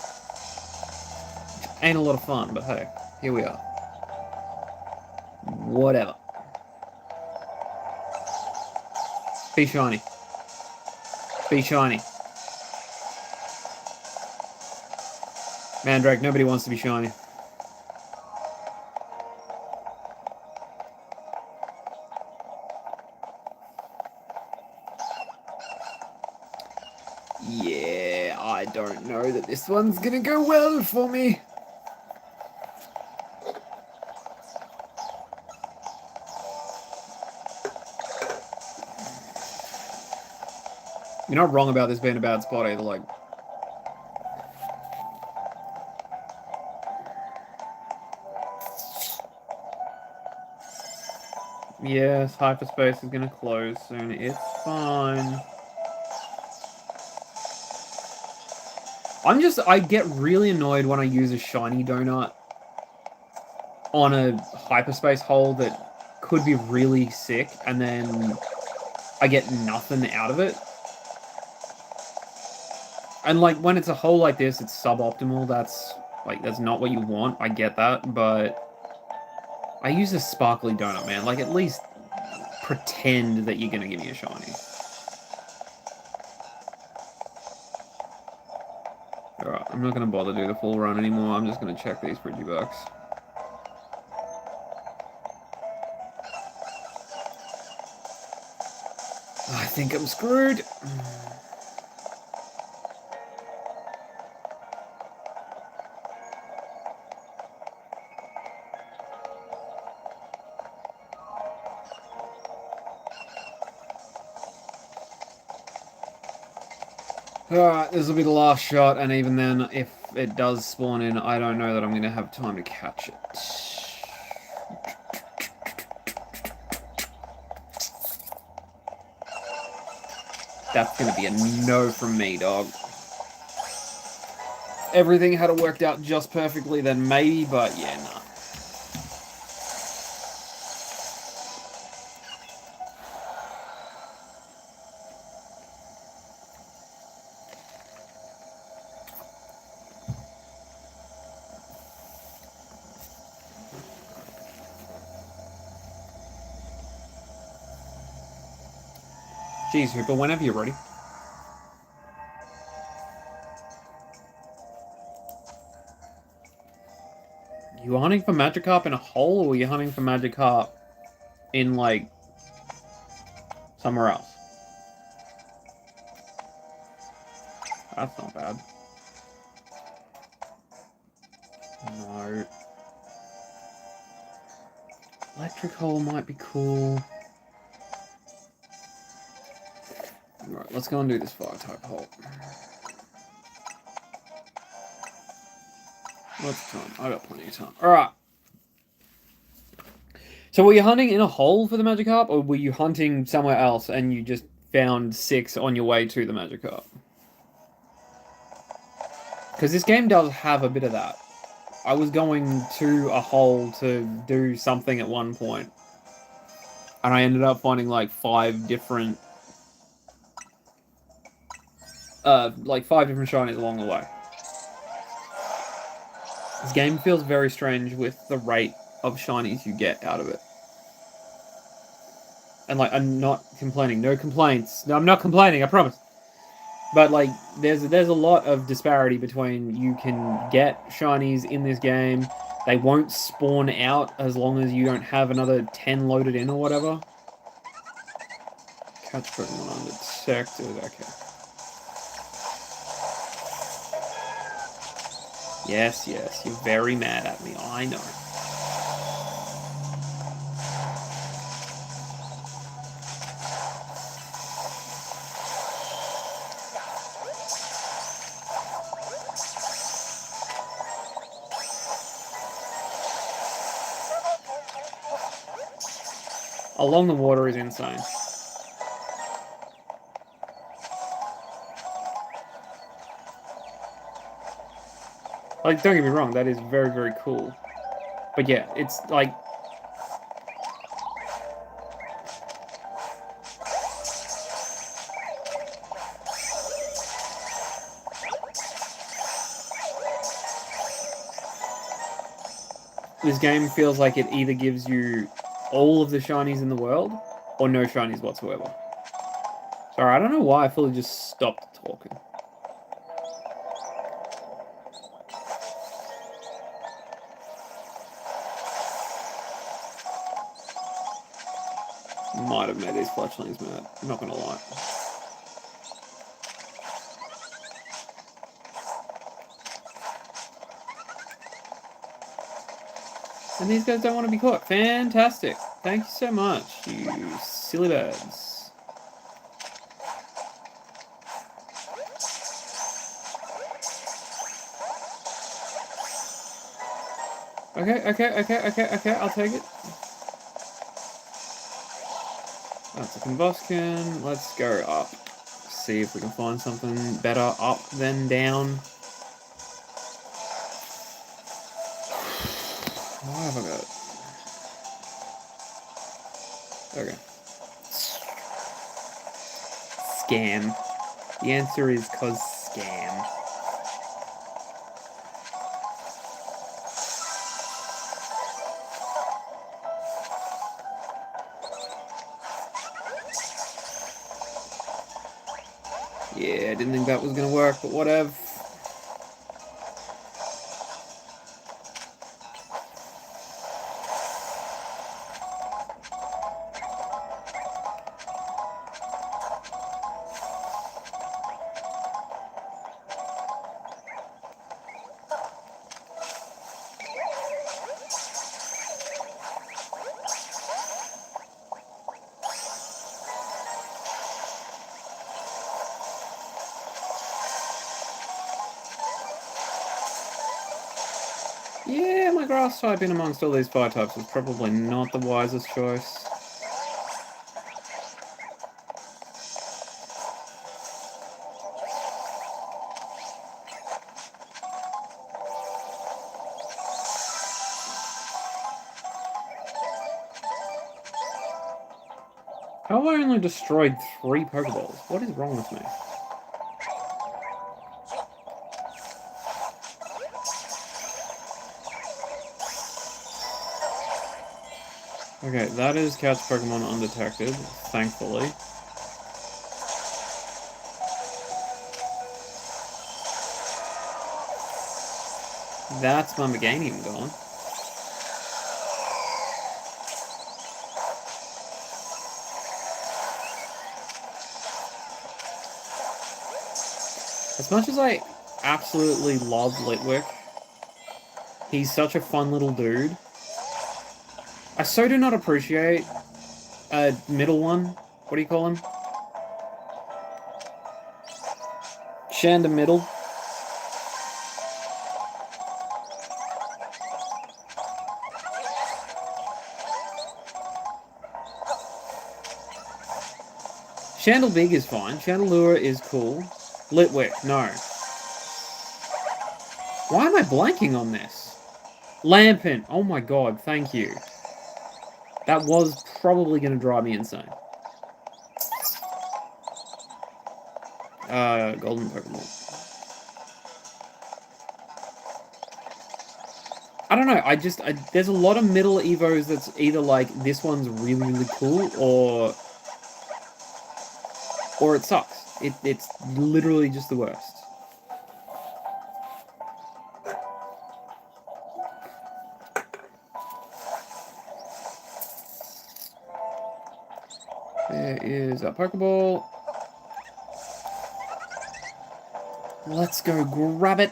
[SPEAKER 1] Ain't a lot of fun, but hey, here we are. Whatever. Be shiny. Be shiny. Mandrake, nobody wants to be shiny. Yeah, I don't know that this one's gonna go well for me. You're not wrong about this being a bad spot either, like... Yes, hyperspace is gonna close soon. It's fine. I get really annoyed when I use a shiny donut on a hyperspace hole that could be really sick, and then I get nothing out of it. And, like, when it's a hole like this, it's suboptimal. That's not what you want. I get that, but I use a sparkly donut, man. Like, at least pretend that you're gonna give me a shiny. Alright, I'm not gonna bother do the full run anymore. I'm just gonna check these Bridgie-bucks. I think I'm screwed. Alright, this will be the last shot, and even then, if it does spawn in, I don't know that I'm going to have time to catch it. That's going to be a no from me, dog. Everything had it worked out just perfectly, then maybe, but yeah, nah. Jeez, Hooper, whenever you're ready. You hunting for Magikarp in a hole, or were you hunting for Magikarp in, like, somewhere else? That's not bad. No. Electric hole might be cool. Alright, let's go and do this fire-type hole. What's the time? I got plenty of time. Alright. So were you hunting in a hole for the Magikarp, or were you hunting somewhere else and you just found 6 on your way to the Magikarp? Because this game does have a bit of that. I was going to a hole to do something at one point, and I ended up finding like 5 different shinies along the way. This game feels very strange with the rate of shinies you get out of it. And, like, I'm not complaining. No complaints. No, I'm not complaining, I promise. But, like, there's a lot of disparity between you can get shinies in this game They won't spawn out as long as you don't have another 10 loaded in or whatever. Catch Pokemon undetected. Okay. Yes, yes. You're very mad at me. I know. Along the water is insane. Like, don't get me wrong, that is very, very cool. But yeah, it's like... This game feels like it either gives you all of the shinies in the world, or no shinies whatsoever. Sorry, I don't know why I fully just stopped talking. Might have made these fletchlings mad, I'm not gonna lie. And these guys don't want to be caught. Fantastic. Thank you so much, you silly birds. Okay, I'll take it. That's a combustion. Let's go up. See if we can find something better up than down. Why have I got it? Okay. Scam. The answer is cause scam. Yeah, I didn't think that was gonna work, but whatever. Yeah, my grass type in amongst all these fire types was probably not the wisest choice. How have I only destroyed 3 Pokeballs? What is wrong with me? Okay, that is catch Pokemon undetected, thankfully. That's my Meganium gone. As much as I absolutely love Litwick, he's such a fun little dude. I so do not appreciate a middle one. What do you call him? Shanda Middle. Chandelbig is fine. Chandelure is cool. Litwick, no. Why am I blanking on this? Lampent. Oh my god, thank you. That was probably going to drive me insane. Golden Pokemon. I don't know, there's a lot of middle Evos that's either like, this one's really, really cool, or it sucks. It's literally just the worst. There is a Pokeball. Let's go grab it.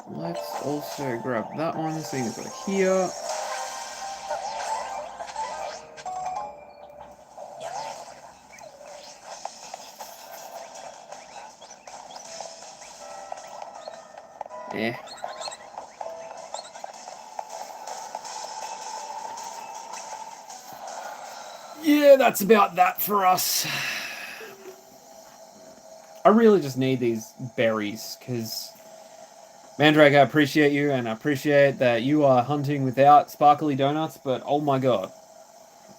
[SPEAKER 1] Let's also grab that one, seeing as we're here. Yeah. Yeah, that's about that for us. I really just need these berries, because Mandrake, I appreciate you, and I appreciate that you are hunting without sparkly donuts, but oh my god.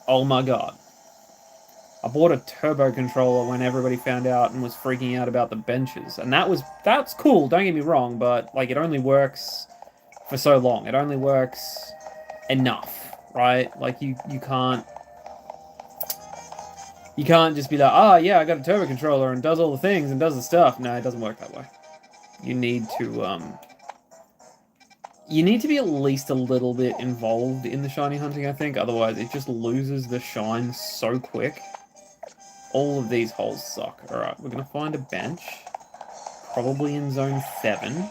[SPEAKER 1] Oh my god. I bought a turbo controller when everybody found out and was freaking out about the benches. And that's cool, don't get me wrong, but like it only works for so long. It only works enough, right? Like you can't just be like, oh yeah, I got a turbo controller and does all the things and does the stuff. No, it doesn't work that way. You need to be at least a little bit involved in the shiny hunting, I think. Otherwise, it just loses the shine so quick. All of these holes suck. Alright, we're going to find a bench. Probably in zone 7.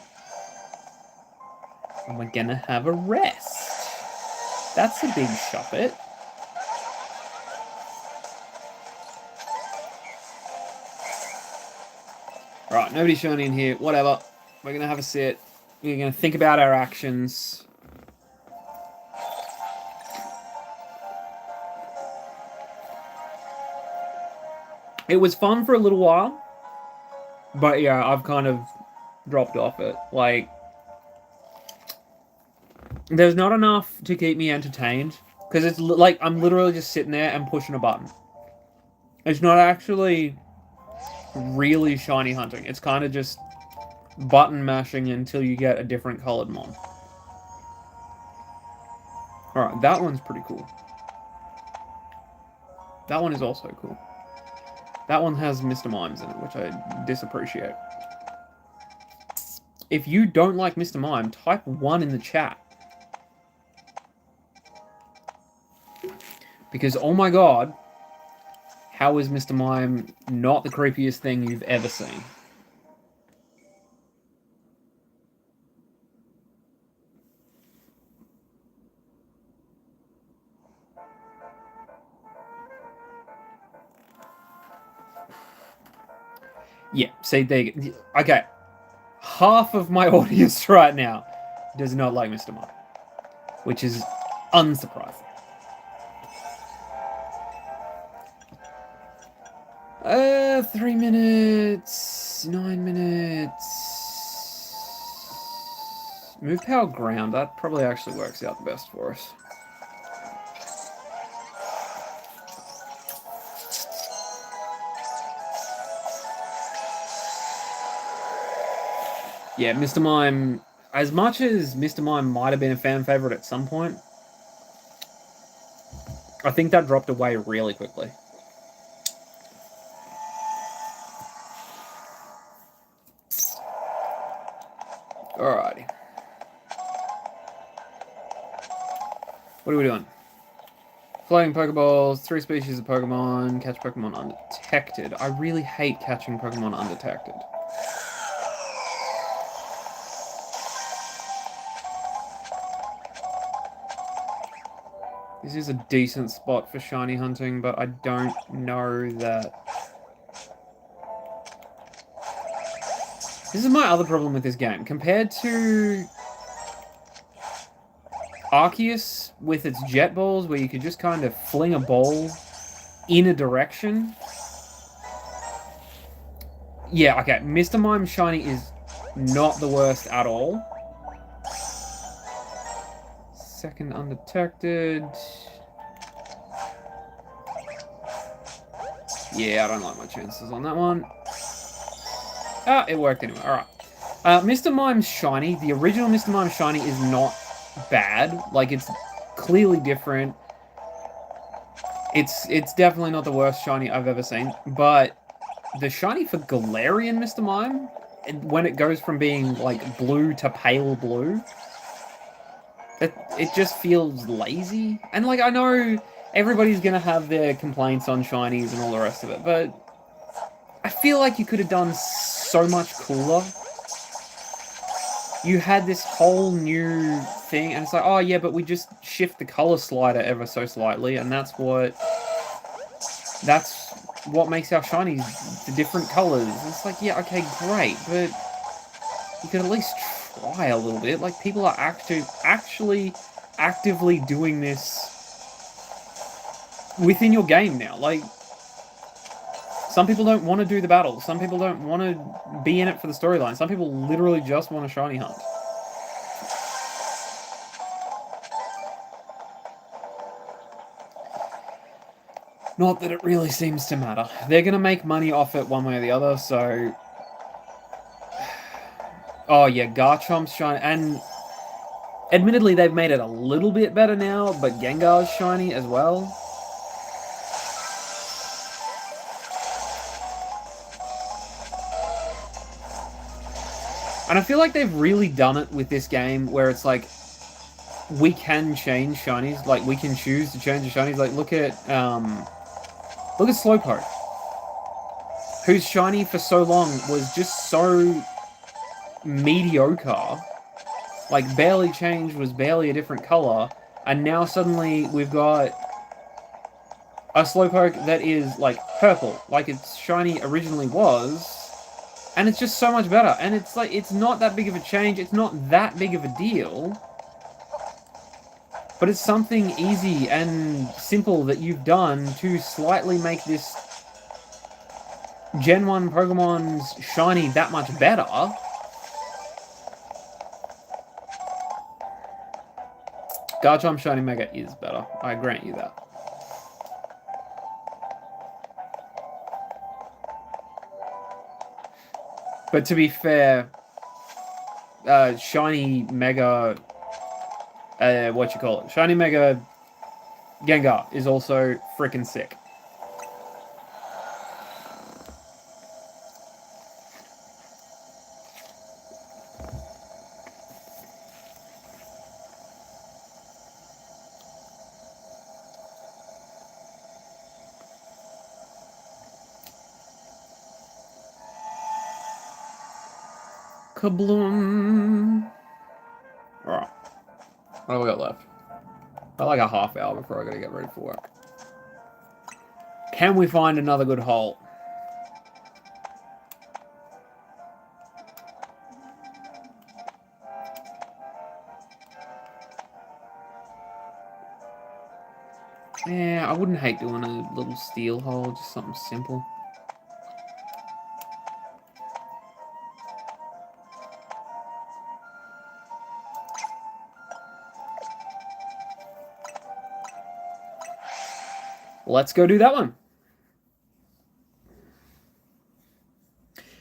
[SPEAKER 1] And we're going to have a rest. That's a big shuffit. Alright, nobody's shiny in here. Whatever. We're going to have a sit. We're going to think about our actions. It was fun for a little while. But yeah, I've kind of dropped off it. Like, there's not enough to keep me entertained. Because it's like, I'm literally just sitting there and pushing a button. It's not actually really shiny hunting. It's kind of just button mashing until you get a different colored mon. Alright, that one's pretty cool. That one is also cool. That one has Mr. Mimes in it, which I disappreciate. If you don't like Mr. Mime, type 1 in the chat. Because, oh my god, how is Mr. Mime not the creepiest thing you've ever seen? Yeah, see, there you go. Okay. Half of my audience right now does not like Mr. Mime. Which is unsurprising. 3 minutes, 9 minutes. Move power ground, that probably actually works out the best for us. Yeah, Mr. Mime, as much as Mr. Mime might have been a fan favorite at some point, I think that dropped away really quickly. Alrighty. What are we doing? Floating Pokeballs, 3 species of Pokemon, catch Pokemon undetected. I really hate catching Pokemon undetected. This is a decent spot for shiny hunting, but I don't know that... This is my other problem with this game. Compared to Arceus with its jet balls, where you could just kind of fling a ball in a direction. Yeah, okay. Mr. Mime shiny is not the worst at all. Second undetected. Yeah, I don't like my chances on that one. Ah, it worked anyway. Alright. Mr. Mime's shiny, the original Mr. Mime shiny is not bad. Like, it's clearly different. It's definitely not the worst shiny I've ever seen, but the shiny for Galarian Mr. Mime, when it goes from being like blue to pale blue, it just feels lazy. And like I know everybody's gonna have their complaints on shinies and all the rest of it, but I feel like you could have done so much cooler. You had this whole new thing, and it's like, oh yeah, but we just shift the color slider ever so slightly, and that's what makes our shinies the different colors. It's like, yeah, okay, great, but you could at least try a little bit. Like, people are actually actively doing this within your game now. Like, some people don't want to do the battles. Some people don't want to be in it for the storyline. Some people literally just want a shiny hunt. Not that it really seems to matter. They're going to make money off it one way or the other, so... Oh yeah, Garchomp's shiny, and admittedly they've made it a little bit better now, but Gengar's shiny as well. And I feel like they've really done it with this game, where it's like, we can change shinies, like we can choose to change the shinies. Like look at Slowpoke, whose shiny for so long was just so mediocre, like barely changed, was barely a different color, and now suddenly we've got a Slowpoke that is like purple, like its shiny originally was, and it's just so much better. And it's like, it's not that big of a change, it's not that big of a deal, but it's something easy and simple that you've done to slightly make this Gen 1 Pokemon's shiny that much better. Garchomp Shiny Mega is better, I grant you that. But to be fair, Shiny Mega, Shiny Mega Gengar is also freaking sick. Kabloom. Alright. What have we got left? Got like a half hour before I gotta get ready for work. Can we find another good hole? Yeah, I wouldn't hate doing a little steel hole, just something simple. Let's go do that one.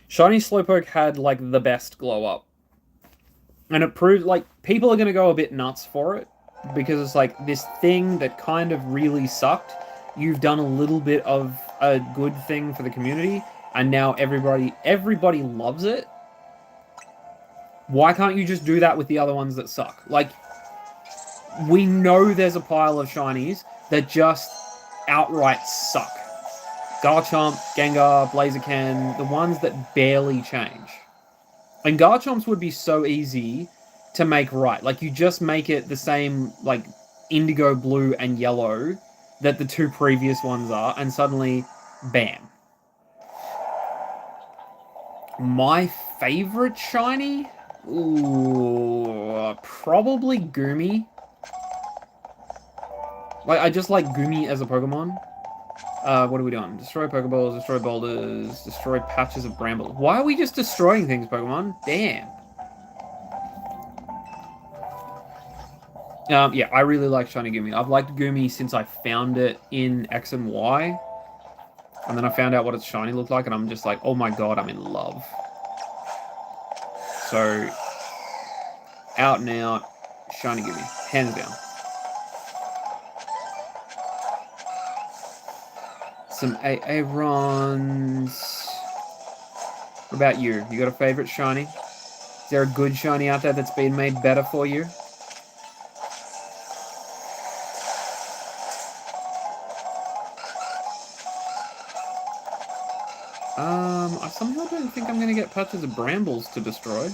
[SPEAKER 1] Shiny Slowpoke had like the best glow up. And it proved like people are going to go a bit nuts for it because it's like this thing that kind of really sucked. You've done a little bit of a good thing for the community and now everybody loves it. Why can't you just do that with the other ones that suck? Like, we know there's a pile of shinies that just outright suck. Garchomp, Gengar, Blaziken, the ones that barely change. And Garchomps would be so easy to make right. Like, you just make it the same, like, indigo blue and yellow that the two previous ones are, and suddenly, bam. My favorite shiny? Ooh, probably Goomy. Like, I just like Goomy as a Pokemon. What are we doing? Destroy Pokeballs, destroy boulders, destroy patches of brambles. Why are we just destroying things, Pokemon? Damn. Yeah, I really like Shiny Goomy. I've liked Goomy since I found it in X and Y. And then I found out what its shiny looked like, and I'm just like, oh my god, I'm in love. So, out and out, Shiny Goomy. Hands down. Some Aarons. What about you? You got a favorite shiny? Is there a good shiny out there that's been made better for you? I somehow don't think I'm gonna get patches of brambles to destroy.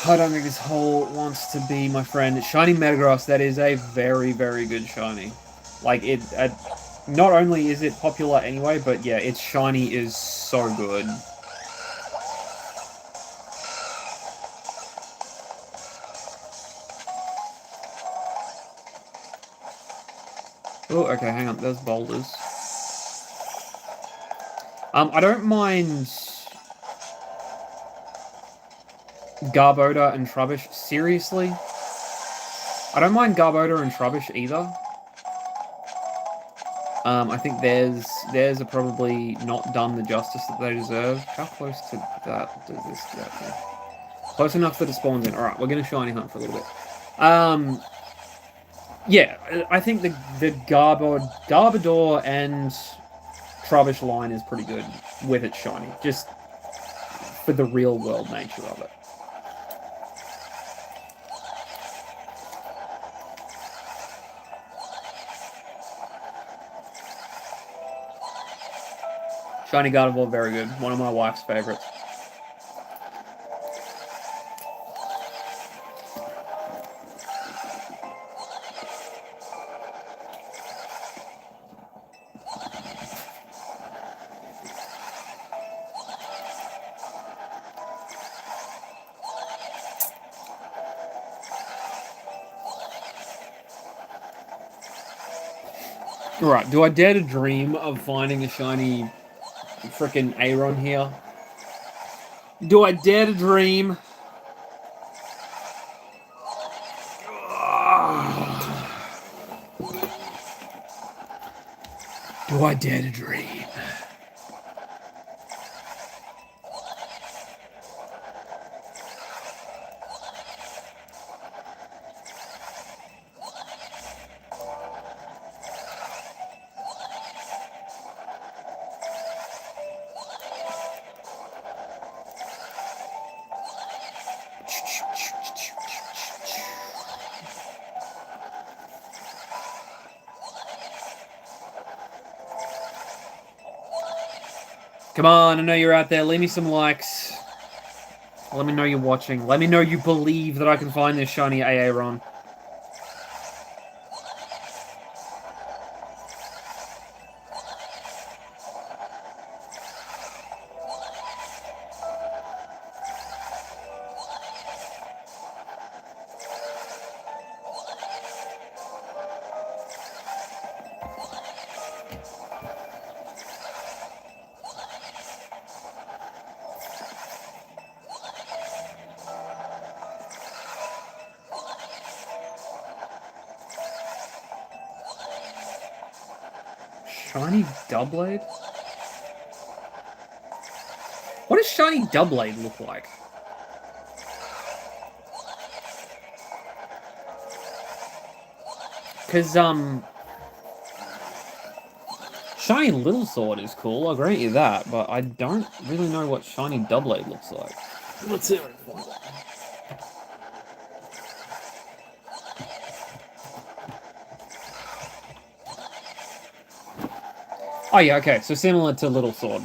[SPEAKER 1] I don't think this hole wants to be my friend. Shiny Metagross, that is a very, very good shiny. Like, not only is it popular anyway, but yeah, its shiny is so good. Oh, okay, hang on, there's boulders. I don't mind Garbodor and Trubbish. Seriously? I don't mind Garbodor and Trubbish either. I think theirs are probably not done the justice that they deserve. How close to that does this get? Close enough that it spawns in. Alright, we're going to shiny hunt for a little bit. Yeah, I think the Garbodor and Trubbish line is pretty good with its shiny. Just for the real world nature of it. Shiny Gardevoir, very good. One of my wife's favorites. Alright, do I dare to dream of finding a shiny frickin' Aeron here? Do I dare to dream? Do I dare to dream? Come on, I know you're out there. Leave me some likes. Let me know you're watching. Let me know you believe that I can find this shiny Aeron. Shiny Doublade? What does shiny Doublade look like? Because, shiny Little Sword is cool, I'll grant you that, but I don't really know what shiny Doublade looks like. Let's see what I can find. Oh yeah, okay, so similar to Little Sword.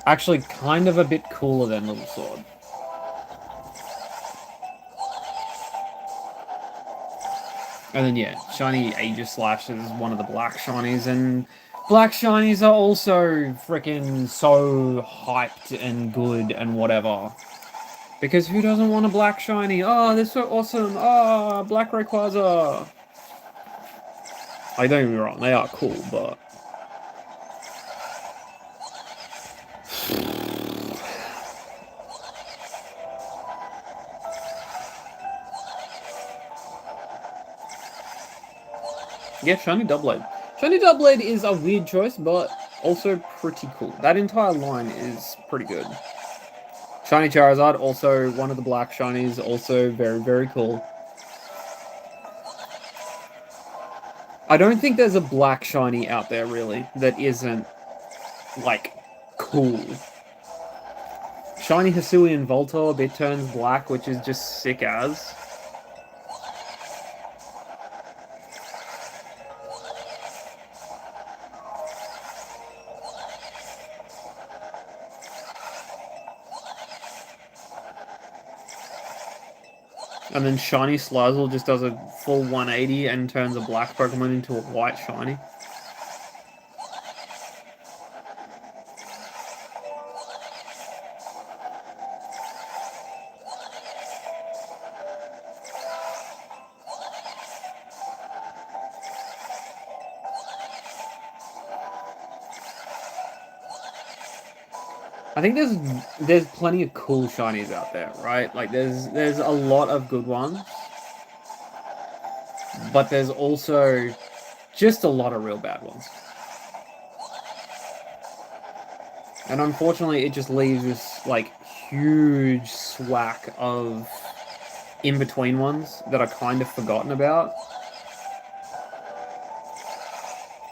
[SPEAKER 1] Actually, kind of a bit cooler than Little Sword. And then yeah, shiny Aegislash is one of the black shinies, and black shinies are also freaking so hyped and good and whatever. Because who doesn't want a black shiny? Oh, they're so awesome! Oh, black Rayquaza! I don't get me wrong, they are cool, but... yeah, shiny Doublade. Shiny Doublade is a weird choice, but also pretty cool. That entire line is pretty good. Shiny Charizard, also one of the black shinies, also very, very cool. I don't think there's a black shiny out there, really, that isn't, like, cool. Shiny Hisuian Voltorb, it turns black, which is just sick as. And then Shiny Slizzle just does a full 180 and turns a black Pokemon into a white shiny. I think there's plenty of cool shinies out there, right? Like there's a lot of good ones. But there's also just a lot of real bad ones. And unfortunately it just leaves this like huge swack of in-between ones that are kind of forgotten about.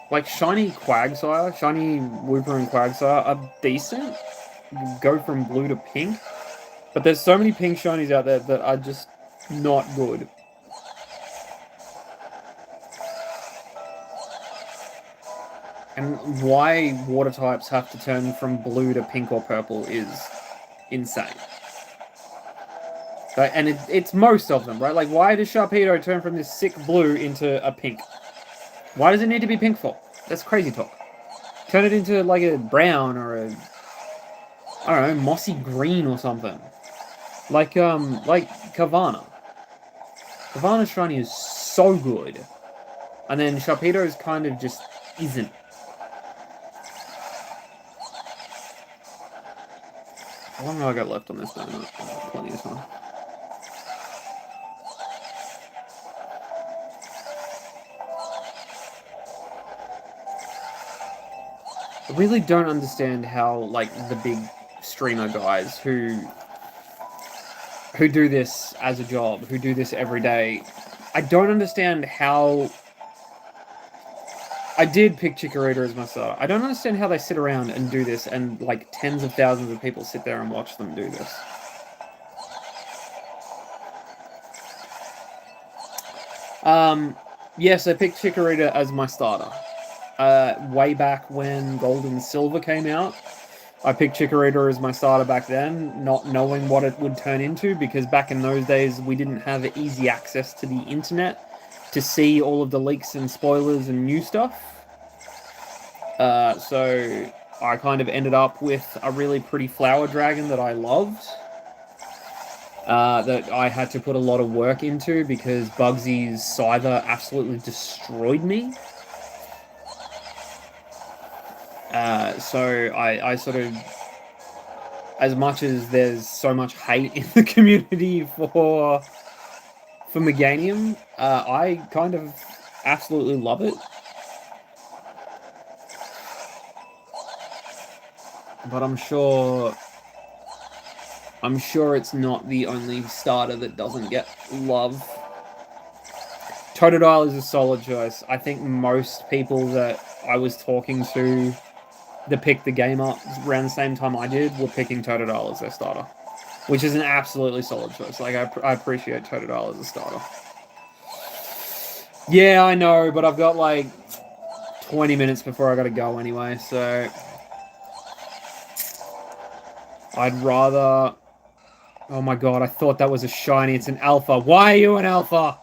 [SPEAKER 1] Like shiny Quagsire, shiny Wooper and Quagsire are decent. Go from blue to pink. But there's so many pink shinies out there that are just not good. And why water types have to turn from blue to pink or purple is insane. And it's most of them, right? Like, why does Sharpedo turn from this sick blue into a pink? Why does it need to be pink for? That's crazy talk. Turn it into, like, a brown or a... I don't know, mossy green or something. Like Kavana. Kavana's shiny is so good. And then Sharpedo's kind of just isn't. How long have I got left on this donut? Plenty of time. I really don't understand how, like, the big streamer guys who do this as a job, who do this every day, I don't understand how... I did pick Chikorita as my starter. I don't understand how they sit around and do this and, like, tens of thousands of people sit there and watch them do this. Yes, I picked Chikorita as my starter. Way back when Gold and Silver came out, I picked Chikorita as my starter back then, not knowing what it would turn into, because back in those days we didn't have easy access to the internet to see all of the leaks and spoilers and new stuff. So I kind of ended up with a really pretty flower dragon that I loved. That I had to put a lot of work into because Bugsy's Scyther absolutely destroyed me. So I sort of, as much as there's so much hate in the community for Meganium, I kind of absolutely love it. But I'm sure it's not the only starter that doesn't get love. Totodile is a solid choice. I think most people that I was talking to that picked the game up around the same time I did were picking Totodile as their starter, which is an absolutely solid choice. Like, I appreciate Totodile as a starter. Yeah, I know, but I've got like 20 minutes before I gotta go anyway, so I'd rather... Oh my god, I thought that was a shiny. It's an alpha. Why are you an alpha?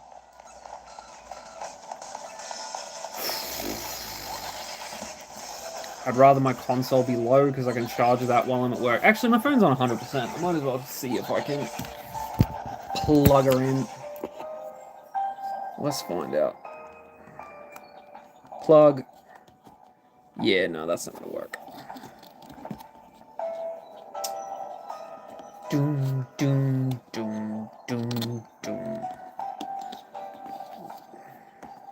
[SPEAKER 1] I'd rather my console be low because I can charge that while I'm at work. Actually, my phone's on 100%. I might as well see if I can plug her in. Let's find out. Plug. Yeah, no, that's not going to work. Doom, doom, doom, doom, doom.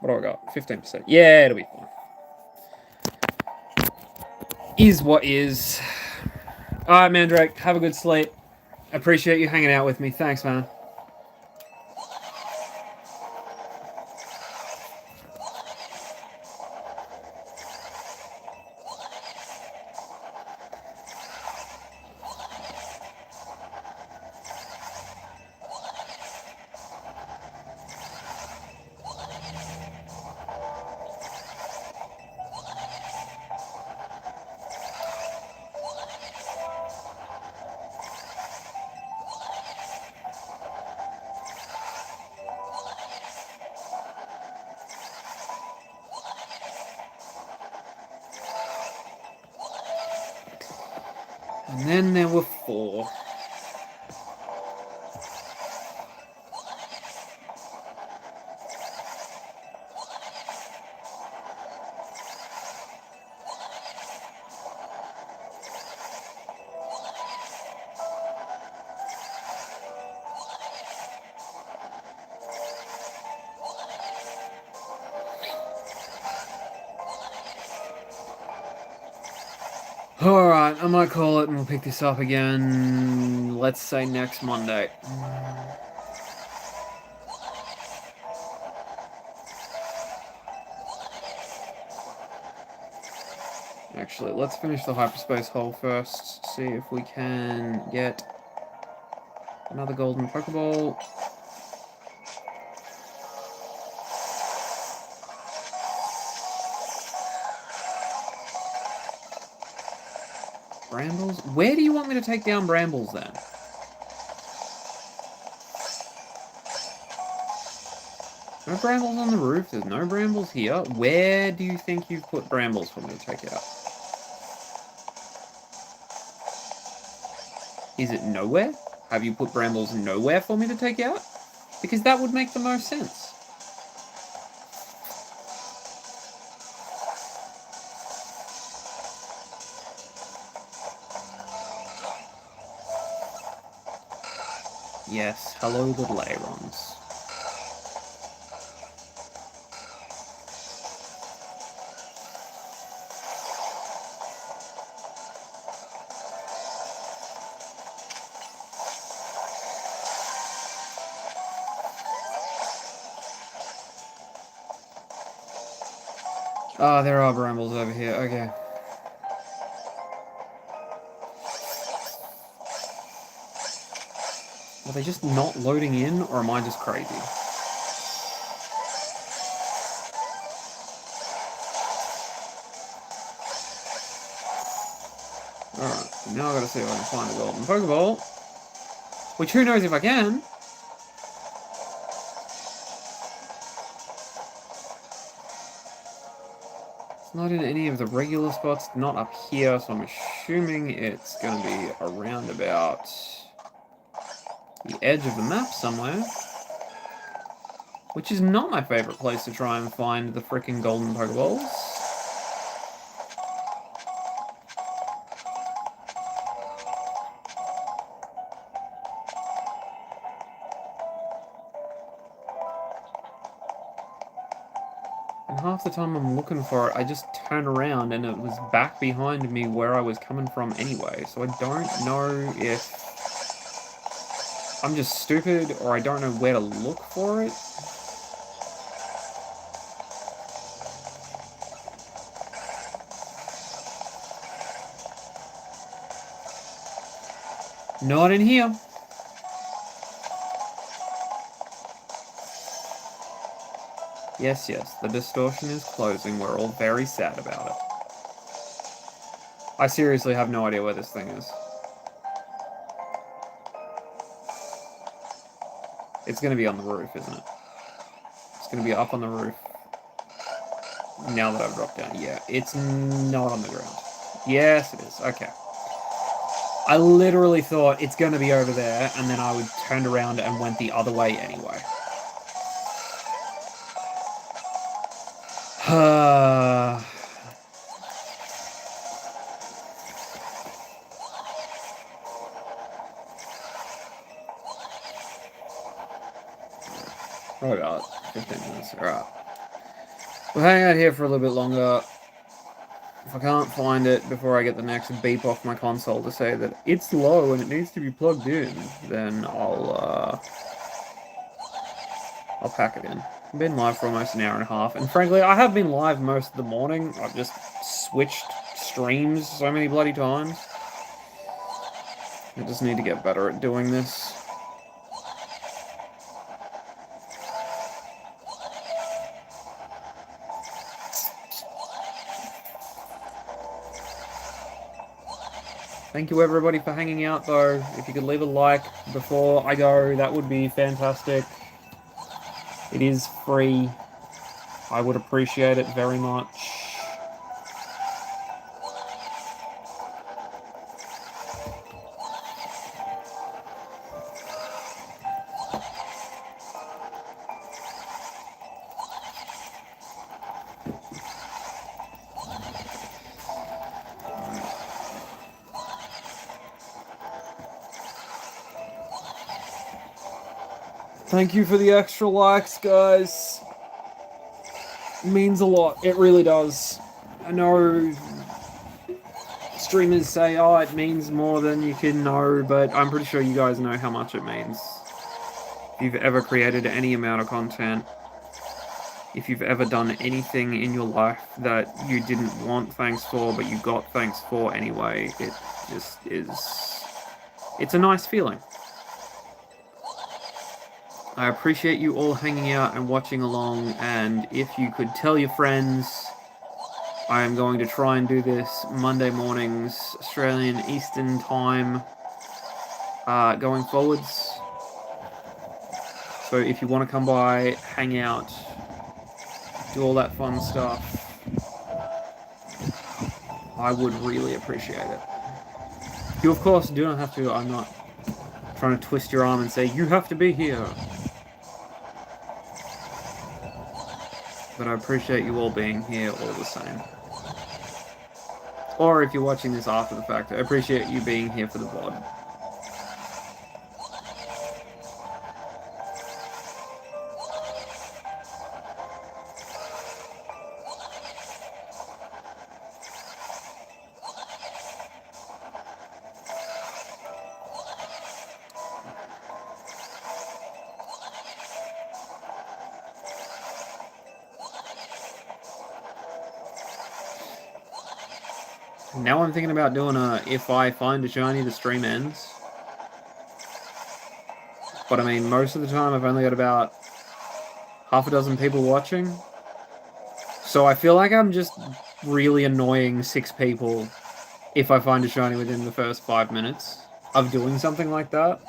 [SPEAKER 1] What do I got? 15%. Yeah, it'll be fine. Is what is. Alright, Mandrake, have a good sleep. Appreciate you hanging out with me. Thanks, man. And then there were 4. Alright, I might call it and we'll pick this up again, let's say next Monday. Actually, let's finish the hyperspace hole first, see if we can get another golden Pokeball. Brambles? Where do you want me to take down Brambles then? No Brambles on the roof, there's no Brambles here. Where do you think you've put Brambles for me to take out? Is it nowhere? Have you put Brambles nowhere for me to take out? Because that would make the most sense. Yes, hello little Aerons. Ah, there are Brambles over here, okay. Are they just not loading in, or am I just crazy? Alright, now I gotta see if I can find a golden Pokeball. Which, who knows if I can? It's not in any of the regular spots, not up here, so I'm assuming it's gonna be around about the edge of the map somewhere. Which is not my favorite place to try and find the frickin' golden Pokeballs. And half the time I'm looking for it, I just turn around and it was back behind me where I was coming from anyway. So I don't know if I'm just stupid or I don't know where to look for it. Not in here. Yes, yes, the distortion is closing. We're all very sad about it. I seriously have no idea where this thing is. It's going to be on the roof, isn't it? It's going to be up on the roof. Now that I've dropped down. Yeah, it's not on the ground. Yes, it is. Okay. I literally thought it's going to be over there, and then I would turn around and went the other way anyway. Probably about 15 minutes. Alright. We'll hang out here for a little bit longer. If I can't find it before I get the next beep off my console to say that it's low and it needs to be plugged in, then I'll pack it in. I've been live for almost an hour and a half, and frankly, I have been live most of the morning. I've just switched streams so many bloody times. I just need to get better at doing this. Thank you everybody for hanging out though. If you could leave a like before I go, that would be fantastic. It is free. I would appreciate it very much. Thank you for the extra likes, guys. It means a lot. It really does. I know streamers say, oh, it means more than you can know, but I'm pretty sure you guys know how much it means. If you've ever created any amount of content, if you've ever done anything in your life that you didn't want thanks for, but you got thanks for anyway, it just is... It's a nice feeling. I appreciate you all hanging out and watching along, and if you could tell your friends, I am going to try and do this Monday mornings, Australian Eastern Time, going forwards. So if you want to come by, hang out, do all that fun stuff, I would really appreciate it. You, of course, do not have to. I'm not trying to twist your arm and say, you have to be here. But I appreciate you all being here all the same. Or if you're watching this after the fact, I appreciate you being here for the VOD. Now I'm thinking about doing a if I find a shiny, the stream ends. But I mean, most of the time I've only got about half a dozen people watching. So I feel like I'm just really annoying 6 people if I find a shiny within the first 5 minutes of doing something like that.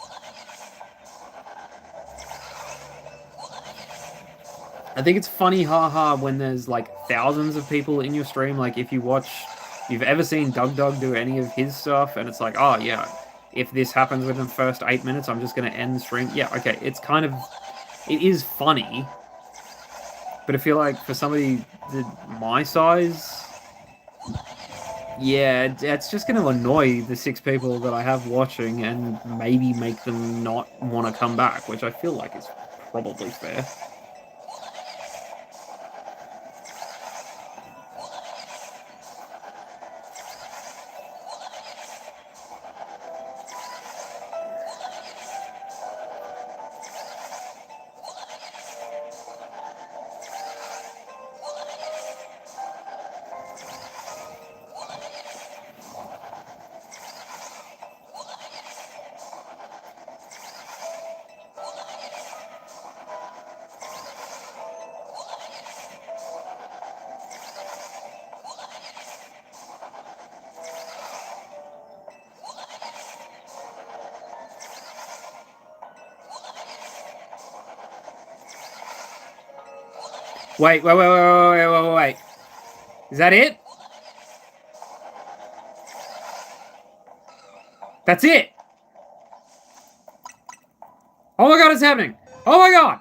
[SPEAKER 1] I think it's funny, haha, when there's like thousands of people in your stream. Like if you watch, you've ever seen Doug do any of his stuff, and it's like, oh yeah, if this happens within the first 8 minutes, I'm just going to end the stream. Yeah, okay, it's kind of, it is funny, but I feel like for somebody my size, yeah, it's just going to annoy the 6 people that I have watching and maybe make them not want to come back, which I feel like is probably fair. Wait. Is that it? That's it! Oh my god, it's happening! Oh my god!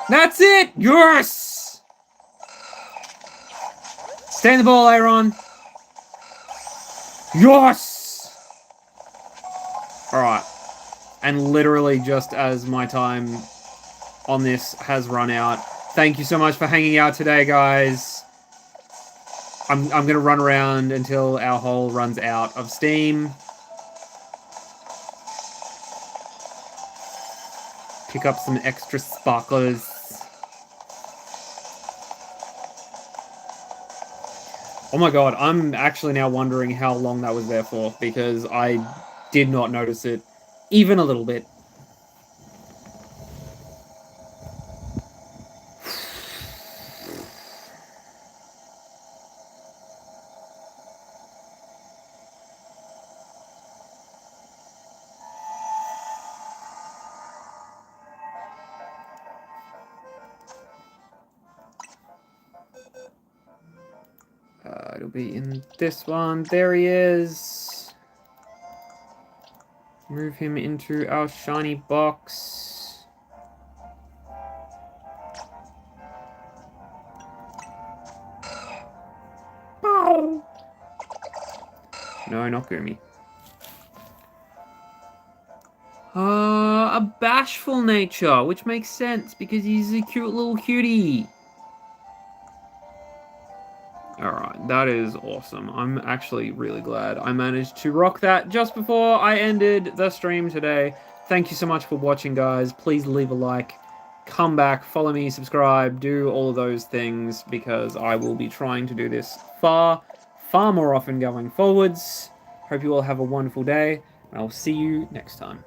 [SPEAKER 1] That's it! Yes! Stay in the ball, Aaron. Yes! Alright. And literally just as my time on this has run out. Thank you so much for hanging out today, guys. I'm gonna run around until our hole runs out of steam. Pick up some extra sparklers. Oh my god, I'm actually now wondering how long that was there for, because I did not notice it even a little bit. It'll be in this one. There he is. Move him into our shiny box. Oh. No, not Gumi. A bashful nature, which makes sense because he's a cute little cutie. Alright, that is awesome. I'm actually really glad I managed to rock that just before I ended the stream today. Thank you so much for watching, guys. Please leave a like, come back, follow me, subscribe, do all of those things, because I will be trying to do this far more often going forwards. Hope you all have a wonderful day, and I'll see you next time.